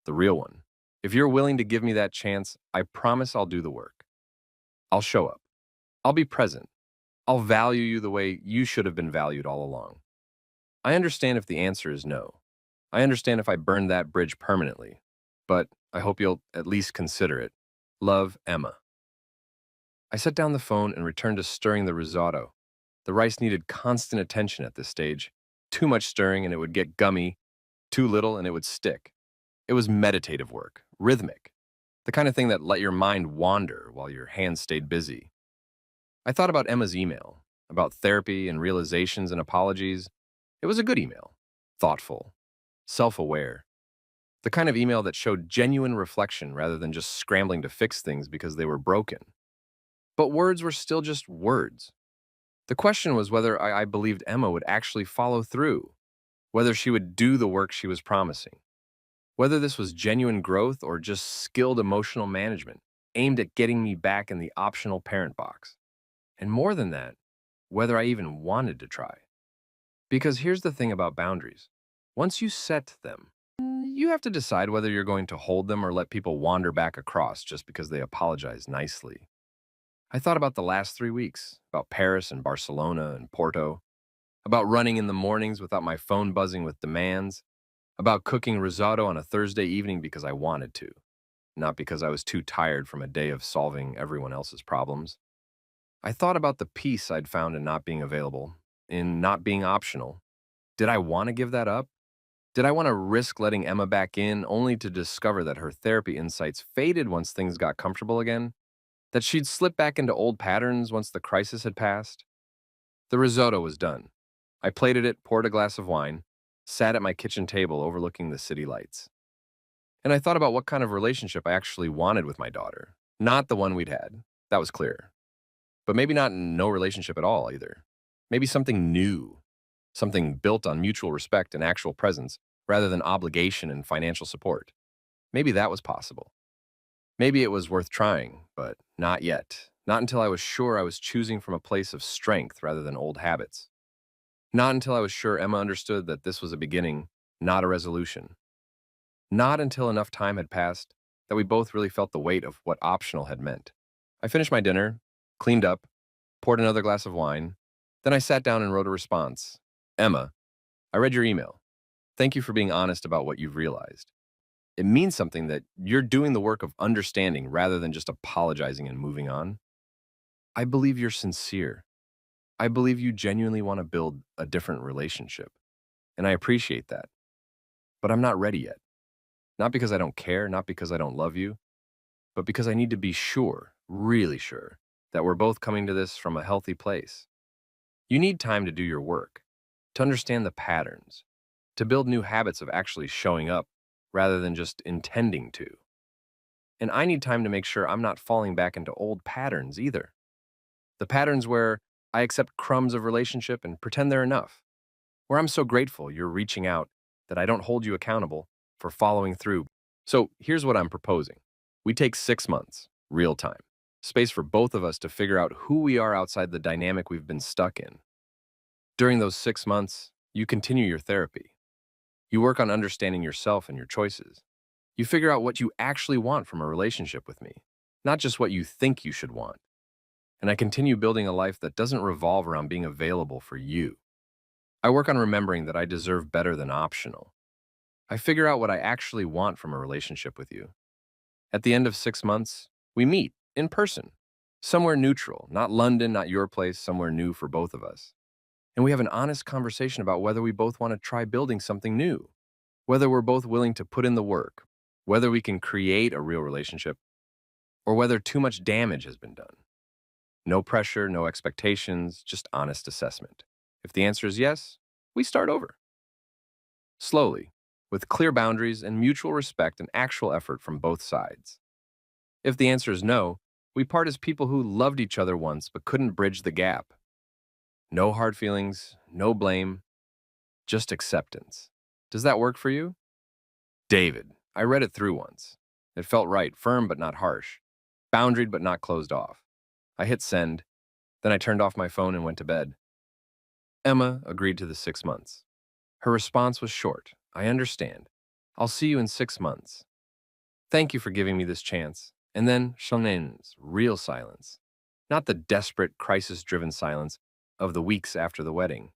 the real one. If you're willing to give me that chance, I promise I'll do the work. I'll show up. I'll be present. I'll value you the way you should have been valued all along. I understand if the answer is no. I understand if I burn that bridge permanently, but I hope you'll at least consider it. Love, Emma. I set down the phone and returned to stirring the risotto. The rice needed constant attention at this stage. Too much stirring and it would get gummy, too little and it would stick. It was meditative work, rhythmic, the kind of thing that let your mind wander while your hands stayed busy. I thought about Emma's email, about therapy and realizations and apologies. It was a good email, thoughtful, self-aware, the kind of email that showed genuine reflection rather than just scrambling to fix things because they were broken. But words were still just words. The question was whether I believed Emma would actually follow through, whether she would do the work she was promising, whether this was genuine growth or just skilled emotional management aimed at getting me back in the optional parent box. And more than that, whether I even wanted to try. Because here's the thing about boundaries. Once you set them, you have to decide whether you're going to hold them or let people wander back across just because they apologize nicely. I thought about the last 3 weeks, about Paris and Barcelona and Porto, about running in the mornings without my phone buzzing with demands, about cooking risotto on a Thursday evening because I wanted to, not because I was too tired from a day of solving everyone else's problems. I thought about the peace I'd found in not being available, in not being optional. Did I want to give that up? Did I want to risk letting Emma back in only to discover that her therapy insights faded once things got comfortable again? That she'd slip back into old patterns once the crisis had passed? The risotto was done. I plated it, poured a glass of wine, sat at my kitchen table overlooking the city lights. And I thought about what kind of relationship I actually wanted with my daughter. Not the one we'd had. That was clear. But maybe not no relationship at all either. Maybe something new, something built on mutual respect and actual presence rather than obligation and financial support. Maybe that was possible. Maybe it was worth trying, but not yet. Not until I was sure I was choosing from a place of strength rather than old habits. Not until I was sure Emma understood that this was a beginning, not a resolution. Not until enough time had passed that we both really felt the weight of what optional had meant. I finished my dinner, cleaned up, poured another glass of wine. Then I sat down and wrote a response. Emma, I read your email. Thank you for being honest about what you've realized. It means something that you're doing the work of understanding rather than just apologizing and moving on. I believe you're sincere. I believe you genuinely want to build a different relationship. And I appreciate that. But I'm not ready yet. Not because I don't care, not because I don't love you, but because I need to be sure, really sure, that we're both coming to this from a healthy place. You need time to do your work, to understand the patterns, to build new habits of actually showing up rather than just intending to. And I need time to make sure I'm not falling back into old patterns either. The patterns where I accept crumbs of relationship and pretend they're enough, where I'm so grateful you're reaching out that I don't hold you accountable for following through. So here's what I'm proposing. We take 6 months, real time, space for both of us to figure out who we are outside the dynamic we've been stuck in. During those 6 months, you continue your therapy. You work on understanding yourself and your choices. You figure out what you actually want from a relationship with me, not just what you think you should want. And I continue building a life that doesn't revolve around being available for you. I work on remembering that I deserve better than optional. I figure out what I actually want from a relationship with you. At the end of 6 months, we meet in person, somewhere neutral, not London, not your place, somewhere new for both of us. And we have an honest conversation about whether we both want to try building something new, whether we're both willing to put in the work, whether we can create a real relationship, or whether too much damage has been done. No pressure, no expectations, just honest assessment. If the answer is yes, we start over. Slowly, with clear boundaries and mutual respect and actual effort from both sides. If the answer is no, we part as people who loved each other once but couldn't bridge the gap. No hard feelings, no blame, just acceptance. Does that work for you? David. I read it through once. It felt right, firm but not harsh, boundaried but not closed off. I hit send, then I turned off my phone and went to bed. Emma agreed to the 6 months. Her response was short. I understand. I'll see you in 6 months. Thank you for giving me this chance. And then Shalnane's real silence. Not the desperate, crisis-driven silence of the weeks after the wedding,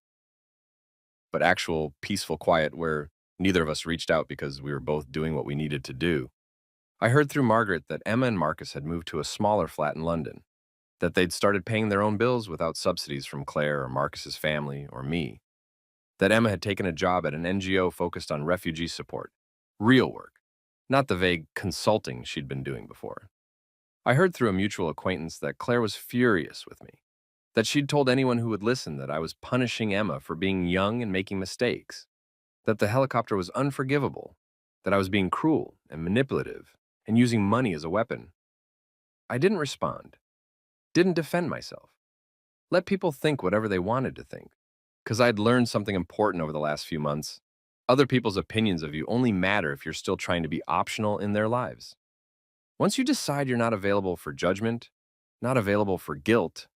but actual peaceful quiet where neither of us reached out because we were both doing what we needed to do. I heard through Margaret that Emma and Marcus had moved to a smaller flat in London, that they'd started paying their own bills without subsidies from Claire or Marcus's family or me, that Emma had taken a job at an NGO focused on refugee support, real work, not the vague consulting she'd been doing before. I heard through a mutual acquaintance that Claire was furious with me, that she'd told anyone who would listen that I was punishing Emma for being young and making mistakes, that the helicopter was unforgivable, that I was being cruel and manipulative and using money as a weapon. I didn't respond, didn't defend myself. Let people think whatever they wanted to think, because I'd learned something important over the last few months. Other people's opinions of you only matter if you're still trying to be optional in their lives. Once you decide you're not available for judgment, not available for guilt,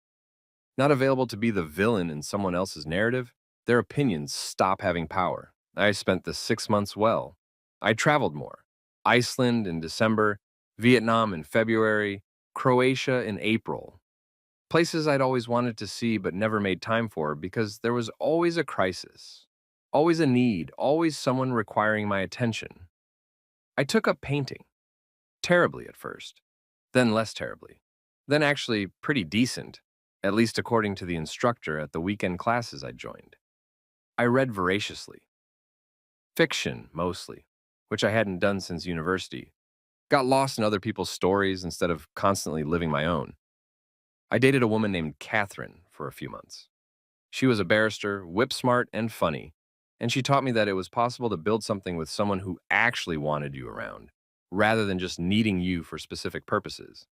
not available to be the villain in someone else's narrative, their opinions stop having power. I spent the 6 months well. I traveled more. Iceland in December, Vietnam in February, Croatia in April. Places I'd always wanted to see but never made time for because there was always a crisis, always a need, always someone requiring my attention. I took up painting. Terribly at first, then less terribly, then actually pretty decent, at least according to the instructor at the weekend classes I joined. I read voraciously. Fiction, mostly, which I hadn't done since university. Got lost in other people's stories instead of constantly living my own. I dated a woman named Catherine for a few months. She was a barrister, whip-smart and funny, and she taught me that it was possible to build something with someone who actually wanted you around, rather than just needing you for specific purposes.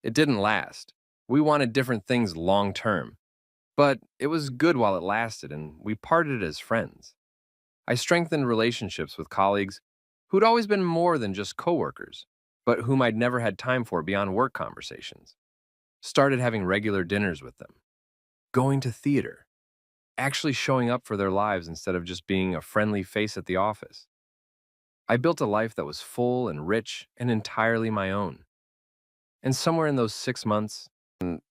It didn't last. We wanted different things long term, but it was good while it lasted, and we parted as friends. I strengthened relationships with colleagues who'd always been more than just coworkers, but whom I'd never had time for beyond work conversations. Started having regular dinners with them, going to theater, actually showing up for their lives instead of just being a friendly face at the office. I built a life that was full and rich and entirely my own. And somewhere in those 6 months,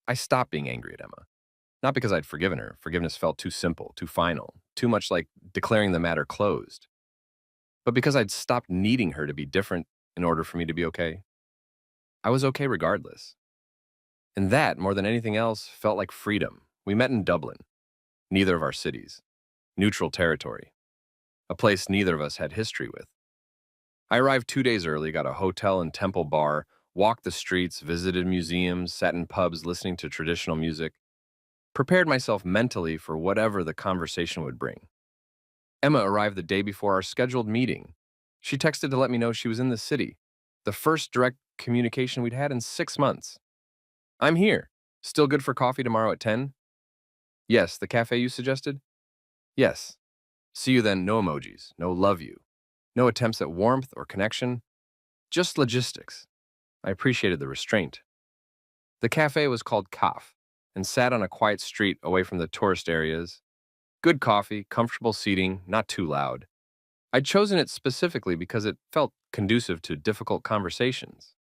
I stopped being angry at Emma. Not because I'd forgiven her. Forgiveness felt too simple, too final, too much like declaring the matter closed. But because I'd stopped needing her to be different in order for me to be okay. I was okay regardless. And that, more than anything else, felt like freedom. We met in Dublin, neither of our cities, neutral territory, a place neither of us had history with. I arrived 2 days early, got a hotel and temple bar, walked the streets, visited museums, sat in pubs listening to traditional music, prepared myself mentally for whatever the conversation would bring. Emma arrived the day before our scheduled meeting. She texted to let me know she was in the city, the first direct communication we'd had in 6 months. I'm here. Still good for coffee tomorrow at 10? Yes, the cafe you suggested? Yes. See you then, no emojis, no love you, no attempts at warmth or connection, just logistics. I appreciated the restraint. The cafe was called Kaf and sat on a quiet street away from the tourist areas. Good coffee, comfortable seating, not too loud. I'd chosen it specifically because it felt conducive to difficult conversations.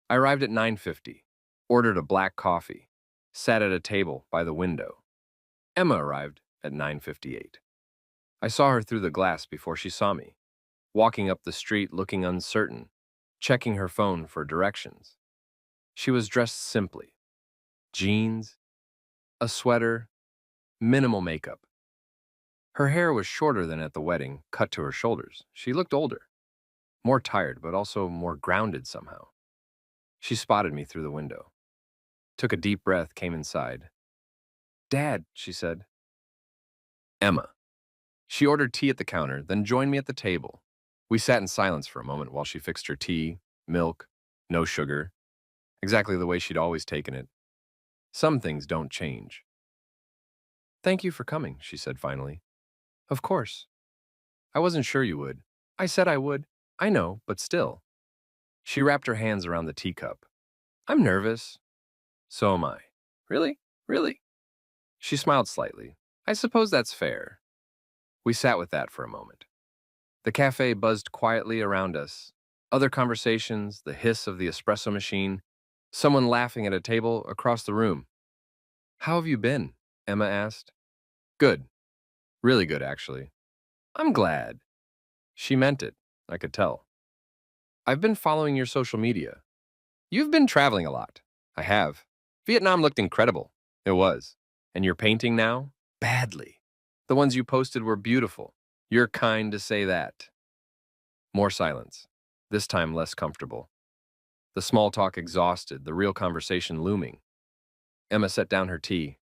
I arrived at 9:50, ordered a black coffee, sat at a table by the window. Emma arrived at 9:58. I saw her through the glass before she saw me, walking up the street looking uncertain, checking her phone for directions. She was dressed simply. Jeans, a sweater, minimal makeup. Her hair was shorter than at the wedding, cut to her shoulders. She looked older, more tired, but also more grounded somehow. She spotted me through the window, took a deep breath, came inside. Dad, she said. Emma. She ordered tea at the counter, then joined me at the table. We sat in silence for a moment while she fixed her tea, milk, no sugar, exactly the way she'd always taken it. Some things don't change. Thank you for coming, she said finally. Of course. I wasn't sure you would. I said I would. I know, but still. She wrapped her hands around the teacup. I'm nervous. So am I. Really? Really? She smiled slightly. I suppose that's fair. We sat with that for a moment. The cafe buzzed quietly around us. Other conversations, the hiss of the espresso machine, someone laughing at a table across the room. How have you been? Emma asked. Good. Really good, actually. I'm glad. She meant it, I could tell. I've been following your social media. You've been traveling a lot. I have. Vietnam looked incredible. It was. And you're painting now? Badly. The ones you posted were beautiful. You're kind to say that. More silence. This time less comfortable. The small talk exhausted, the real conversation looming. Emma set down her tea.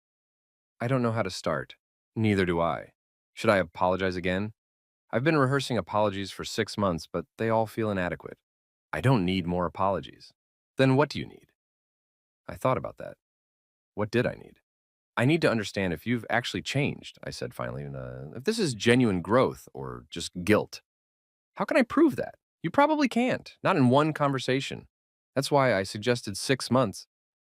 I don't know how to start. Neither do I. Should I apologize again? I've been rehearsing apologies for 6 months, but they all feel inadequate. I don't need more apologies. Then what do you need? I thought about that. What did I need? I need to understand if you've actually changed, I said finally, if this is genuine growth or just guilt. How can I prove that? You probably can't, not in one conversation. That's why I suggested 6 months.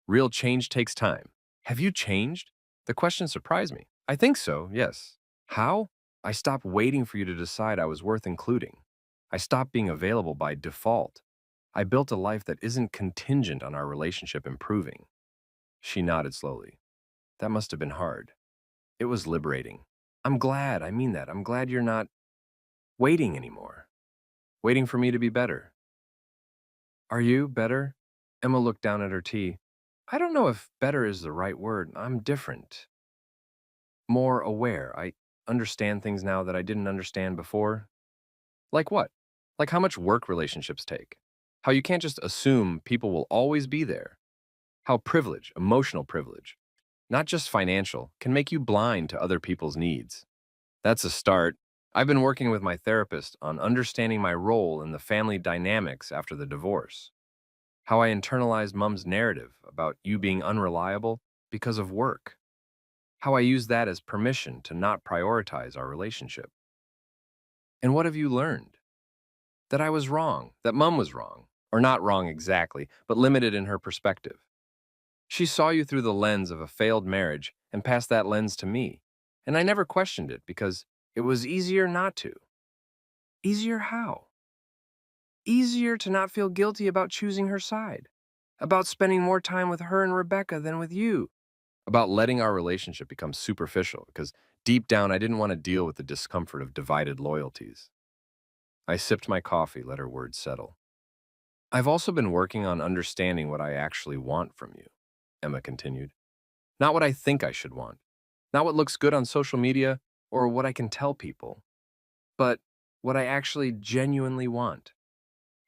Real change takes time. Have you changed? The question surprised me. I think so, yes. How? I stopped waiting for you to decide I was worth including. I stopped being available by default. I built a life that isn't contingent on our relationship improving. She nodded slowly. That must have been hard. It was liberating. I'm glad, I mean that. I'm glad you're not waiting anymore. Waiting for me to be better. Are you better? Emma looked down at her tea. I don't know if better is the right word. I'm different. More aware. I understand things now that I didn't understand before. Like what? Like how much work relationships take. How you can't just assume people will always be there. How privilege, emotional privilege, not just financial, can make you blind to other people's needs. That's a start. I've been working with my therapist on understanding my role in the family dynamics after the divorce. How I internalized Mom's narrative about you being unreliable because of work. How I used that as permission to not prioritize our relationship. And what have you learned? That I was wrong, that Mom was wrong, or not wrong exactly, but limited in her perspective. She saw you through the lens of a failed marriage and passed that lens to me, and I never questioned it because it was easier not to. Easier how? Easier to not feel guilty about choosing her side, about spending more time with her and Rebecca than with you, about letting our relationship become superficial because deep down I didn't want to deal with the discomfort of divided loyalties. I sipped my coffee, let her words settle. I've also been working on understanding what I actually want from you, Emma continued. Not what I think I should want, not what looks good on social media or what I can tell people, but what I actually genuinely want.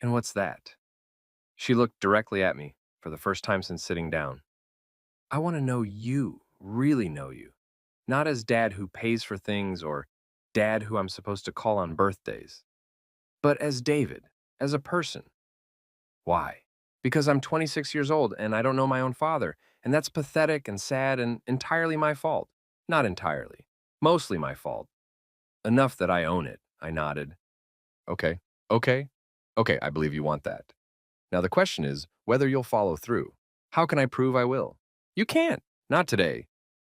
And what's that? She looked directly at me for the first time since sitting down. I want to know you, really know you, not as dad who pays for things or dad who I'm supposed to call on birthdays, but as David, as a person. Why? Because I'm 26 years old and I don't know my own father, and that's pathetic and sad and entirely my fault. Not entirely. Mostly my fault. Enough that I own it, I nodded. Okay, okay, okay, I believe you want that. Now the question is whether you'll follow through. How can I prove I will? You can't. Not today.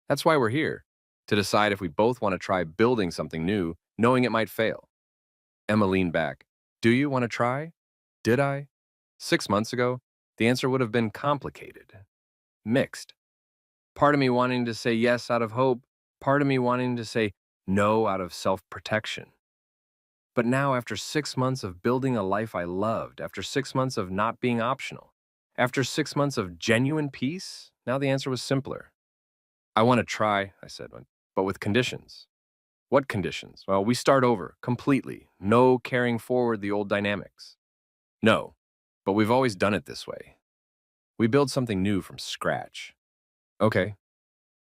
That's why we're here, to decide if we both want to try building something new, knowing it might fail. Emma leaned back. Do you want to try? Did I? 6 months ago, the answer would have been complicated. Mixed. Part of me wanting to say yes out of hope, part of me wanting to say no out of self-protection. But now, after 6 months of building a life I loved, after 6 months of not being optional, after 6 months of genuine peace, now the answer was simpler. I want to try, I said, but with conditions. What conditions? Well, we start over, completely. No carrying forward the old dynamics. No, but we've always done it this way. We build something new from scratch. Okay.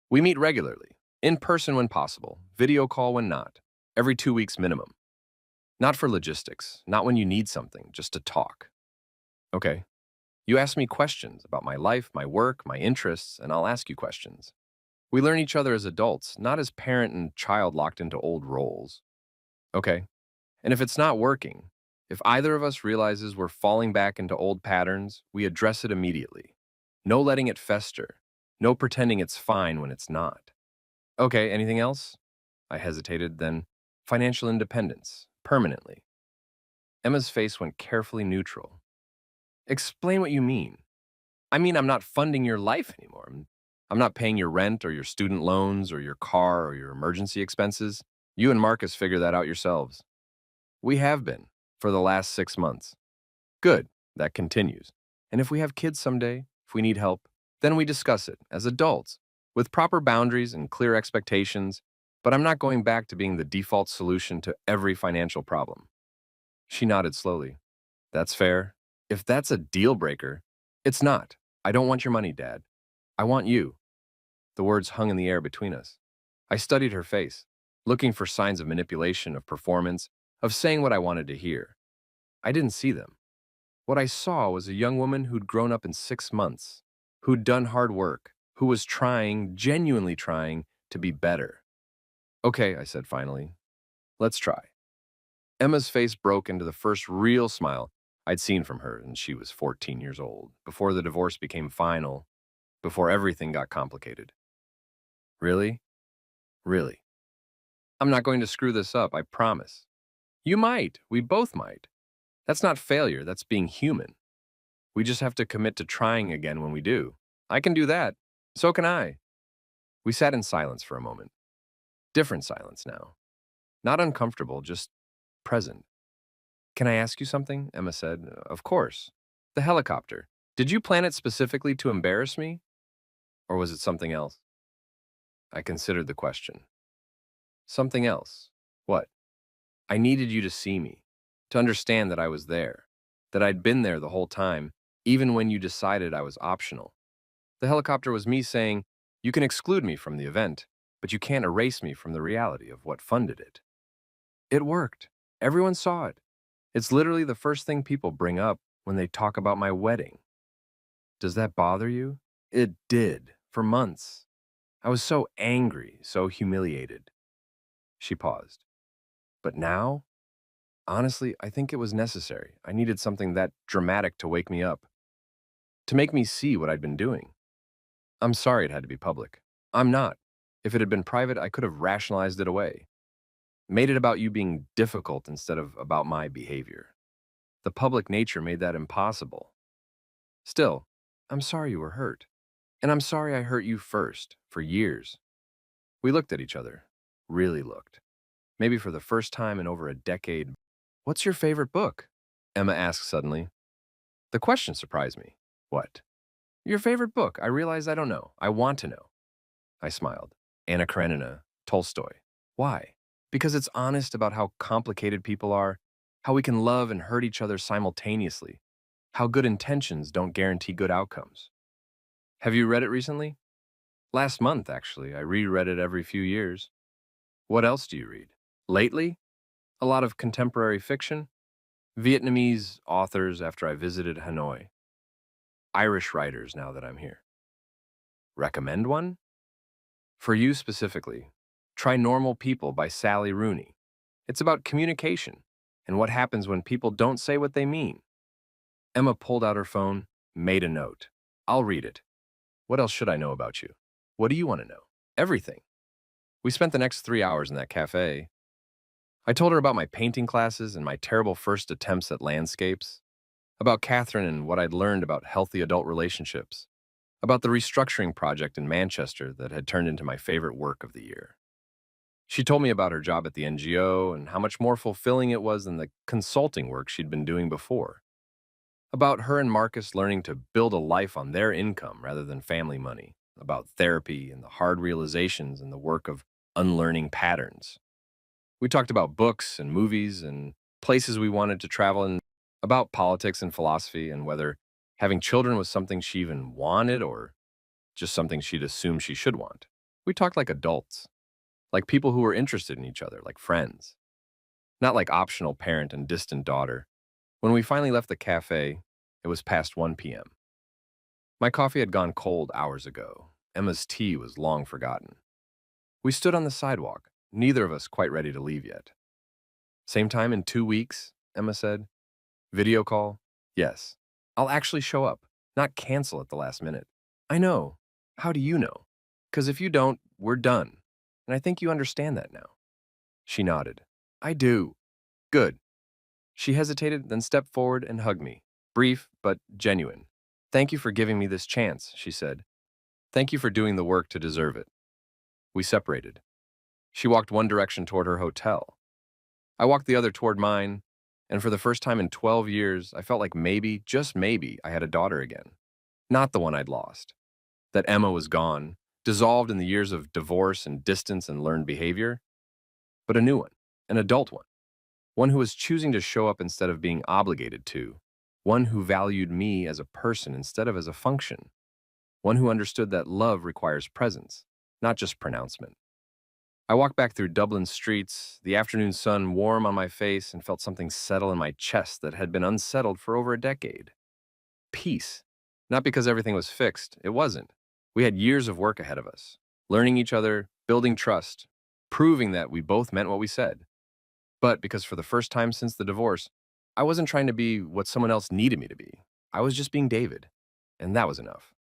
We meet regularly, in person when possible, video call when not. every 2 weeks minimum. Not for logistics, not when you need something, just to talk. Okay. You ask me questions about my life, my work, my interests, and I'll ask you questions. We learn each other as adults, not as parent and child locked into old roles. Okay. And if it's not working, if either of us realizes we're falling back into old patterns, we address it immediately. No letting it fester. No pretending it's fine when it's not. Okay, anything else? I hesitated, then financial independence, permanently. Emma's face went carefully neutral. Explain what you mean. I mean, I'm not funding your life anymore. I'm not paying your rent or your student loans or your car or your emergency expenses. You and Marcus figure that out yourselves. We have been for the last 6 months. Good, that continues. And if we have kids someday, if we need help, then we discuss it as adults with proper boundaries and clear expectations. But I'm not going back to being the default solution to every financial problem. She nodded slowly. That's fair. If that's a deal breaker, it's not. I don't want your money, Dad. I want you. The words hung in the air between us. I studied her face, looking for signs of manipulation, of performance, of saying what I wanted to hear. I didn't see them. What I saw was a young woman who'd grown up in 6 months, who'd done hard work, who was trying, genuinely trying, to be better. Okay, I said finally. Let's try. Emma's face broke into the first real smile I'd seen from her, and she was 14 years old, before the divorce became final, before everything got complicated. Really? Really? I'm not going to screw this up, I promise. You might. We both might. That's not failure, that's being human. We just have to commit to trying again when we do. I can do that. So can I. We sat in silence for a moment. Different silence now. Not uncomfortable, just present. Can I ask you something? Emma said. Of course. The helicopter. Did you plan it specifically to embarrass me? Or was it something else? I considered the question. Something else. What? I needed you to see me, to understand that I was there, that I'd been there the whole time, even when you decided I was optional. The helicopter was me saying, you can exclude me from the event, but you can't erase me from the reality of what funded it. It worked. Everyone saw it. It's literally the first thing people bring up when they talk about my wedding. Does that bother you? It did, for months. I was so angry, so humiliated. She paused. But now, honestly, I think it was necessary. I needed something that dramatic to wake me up, to make me see what I'd been doing. I'm sorry it had to be public. I'm not. If it had been private, I could have rationalized it away, made it about you being difficult instead of about my behavior. The public nature made that impossible. Still, I'm sorry you were hurt. And I'm sorry I hurt you first, for years. We looked at each other, really looked. Maybe for the first time in over a decade. What's your favorite book? Emma asked suddenly. The question surprised me. What? Your favorite book? I realize I don't know. I want to know. I smiled. Anna Karenina, Tolstoy. Why? Because it's honest about how complicated people are, how we can love and hurt each other simultaneously, how good intentions don't guarantee good outcomes. Have you read it recently? Last month, actually. I reread it every few years. What else do you read? Lately? A lot of contemporary fiction. Vietnamese authors after I visited Hanoi. Irish writers now that I'm here. Recommend one? For you specifically, try Normal People by Sally Rooney. It's about communication and what happens when people don't say what they mean. Emma pulled out her phone, made a note. I'll read it. What else should I know about you? What do you want to know? Everything. We spent the next 3 hours in that cafe. I told her about my painting classes and my terrible first attempts at landscapes, about Catherine and what I'd learned about healthy adult relationships, about the restructuring project in Manchester that had turned into my favorite work of the year. She told me about her job at the NGO and how much more fulfilling it was than the consulting work she'd been doing before, about her and Marcus learning to build a life on their income rather than family money, about therapy and the hard realizations and the work of unlearning patterns. We talked about books and movies and places we wanted to travel and about politics and philosophy and whether having children was something she even wanted or just something she'd assumed she should want. We talked like adults. like people who were interested in each other, like friends, not like optional parent and distant daughter. When we finally left the cafe, it was past 1 p.m. My coffee had gone cold hours ago. Emma's tea was long forgotten. We stood on the sidewalk, neither of us quite ready to leave yet. Same time in 2 weeks, Emma said. Video call? Yes. I'll actually show up, not cancel at the last minute. I know. How do you know? Because if you don't, we're done. And I think you understand that now. She nodded. I do. Good. She hesitated, then stepped forward and hugged me. Brief, but genuine. Thank you for giving me this chance, she said. Thank you for doing the work to deserve it. We separated. She walked one direction toward her hotel. I walked the other toward mine, and for the first time in 12 years, I felt like maybe, just maybe, I had a daughter again. Not the one I'd lost. That Emma was gone, dissolved in the years of divorce and distance and learned behavior, but a new one, an adult one who was choosing to show up instead of being obligated to, one who valued me as a person instead of as a function, one who understood that love requires presence, not just pronouncement. I walked back through Dublin's streets, the afternoon sun warm on my face, and felt something settle in my chest that had been unsettled for over a decade. Peace. Not because everything was fixed, it wasn't. We had years of work ahead of us, learning each other, building trust, proving that we both meant what we said. But because for the first time since the divorce, I wasn't trying to be what someone else needed me to be. I was just being David, and that was enough.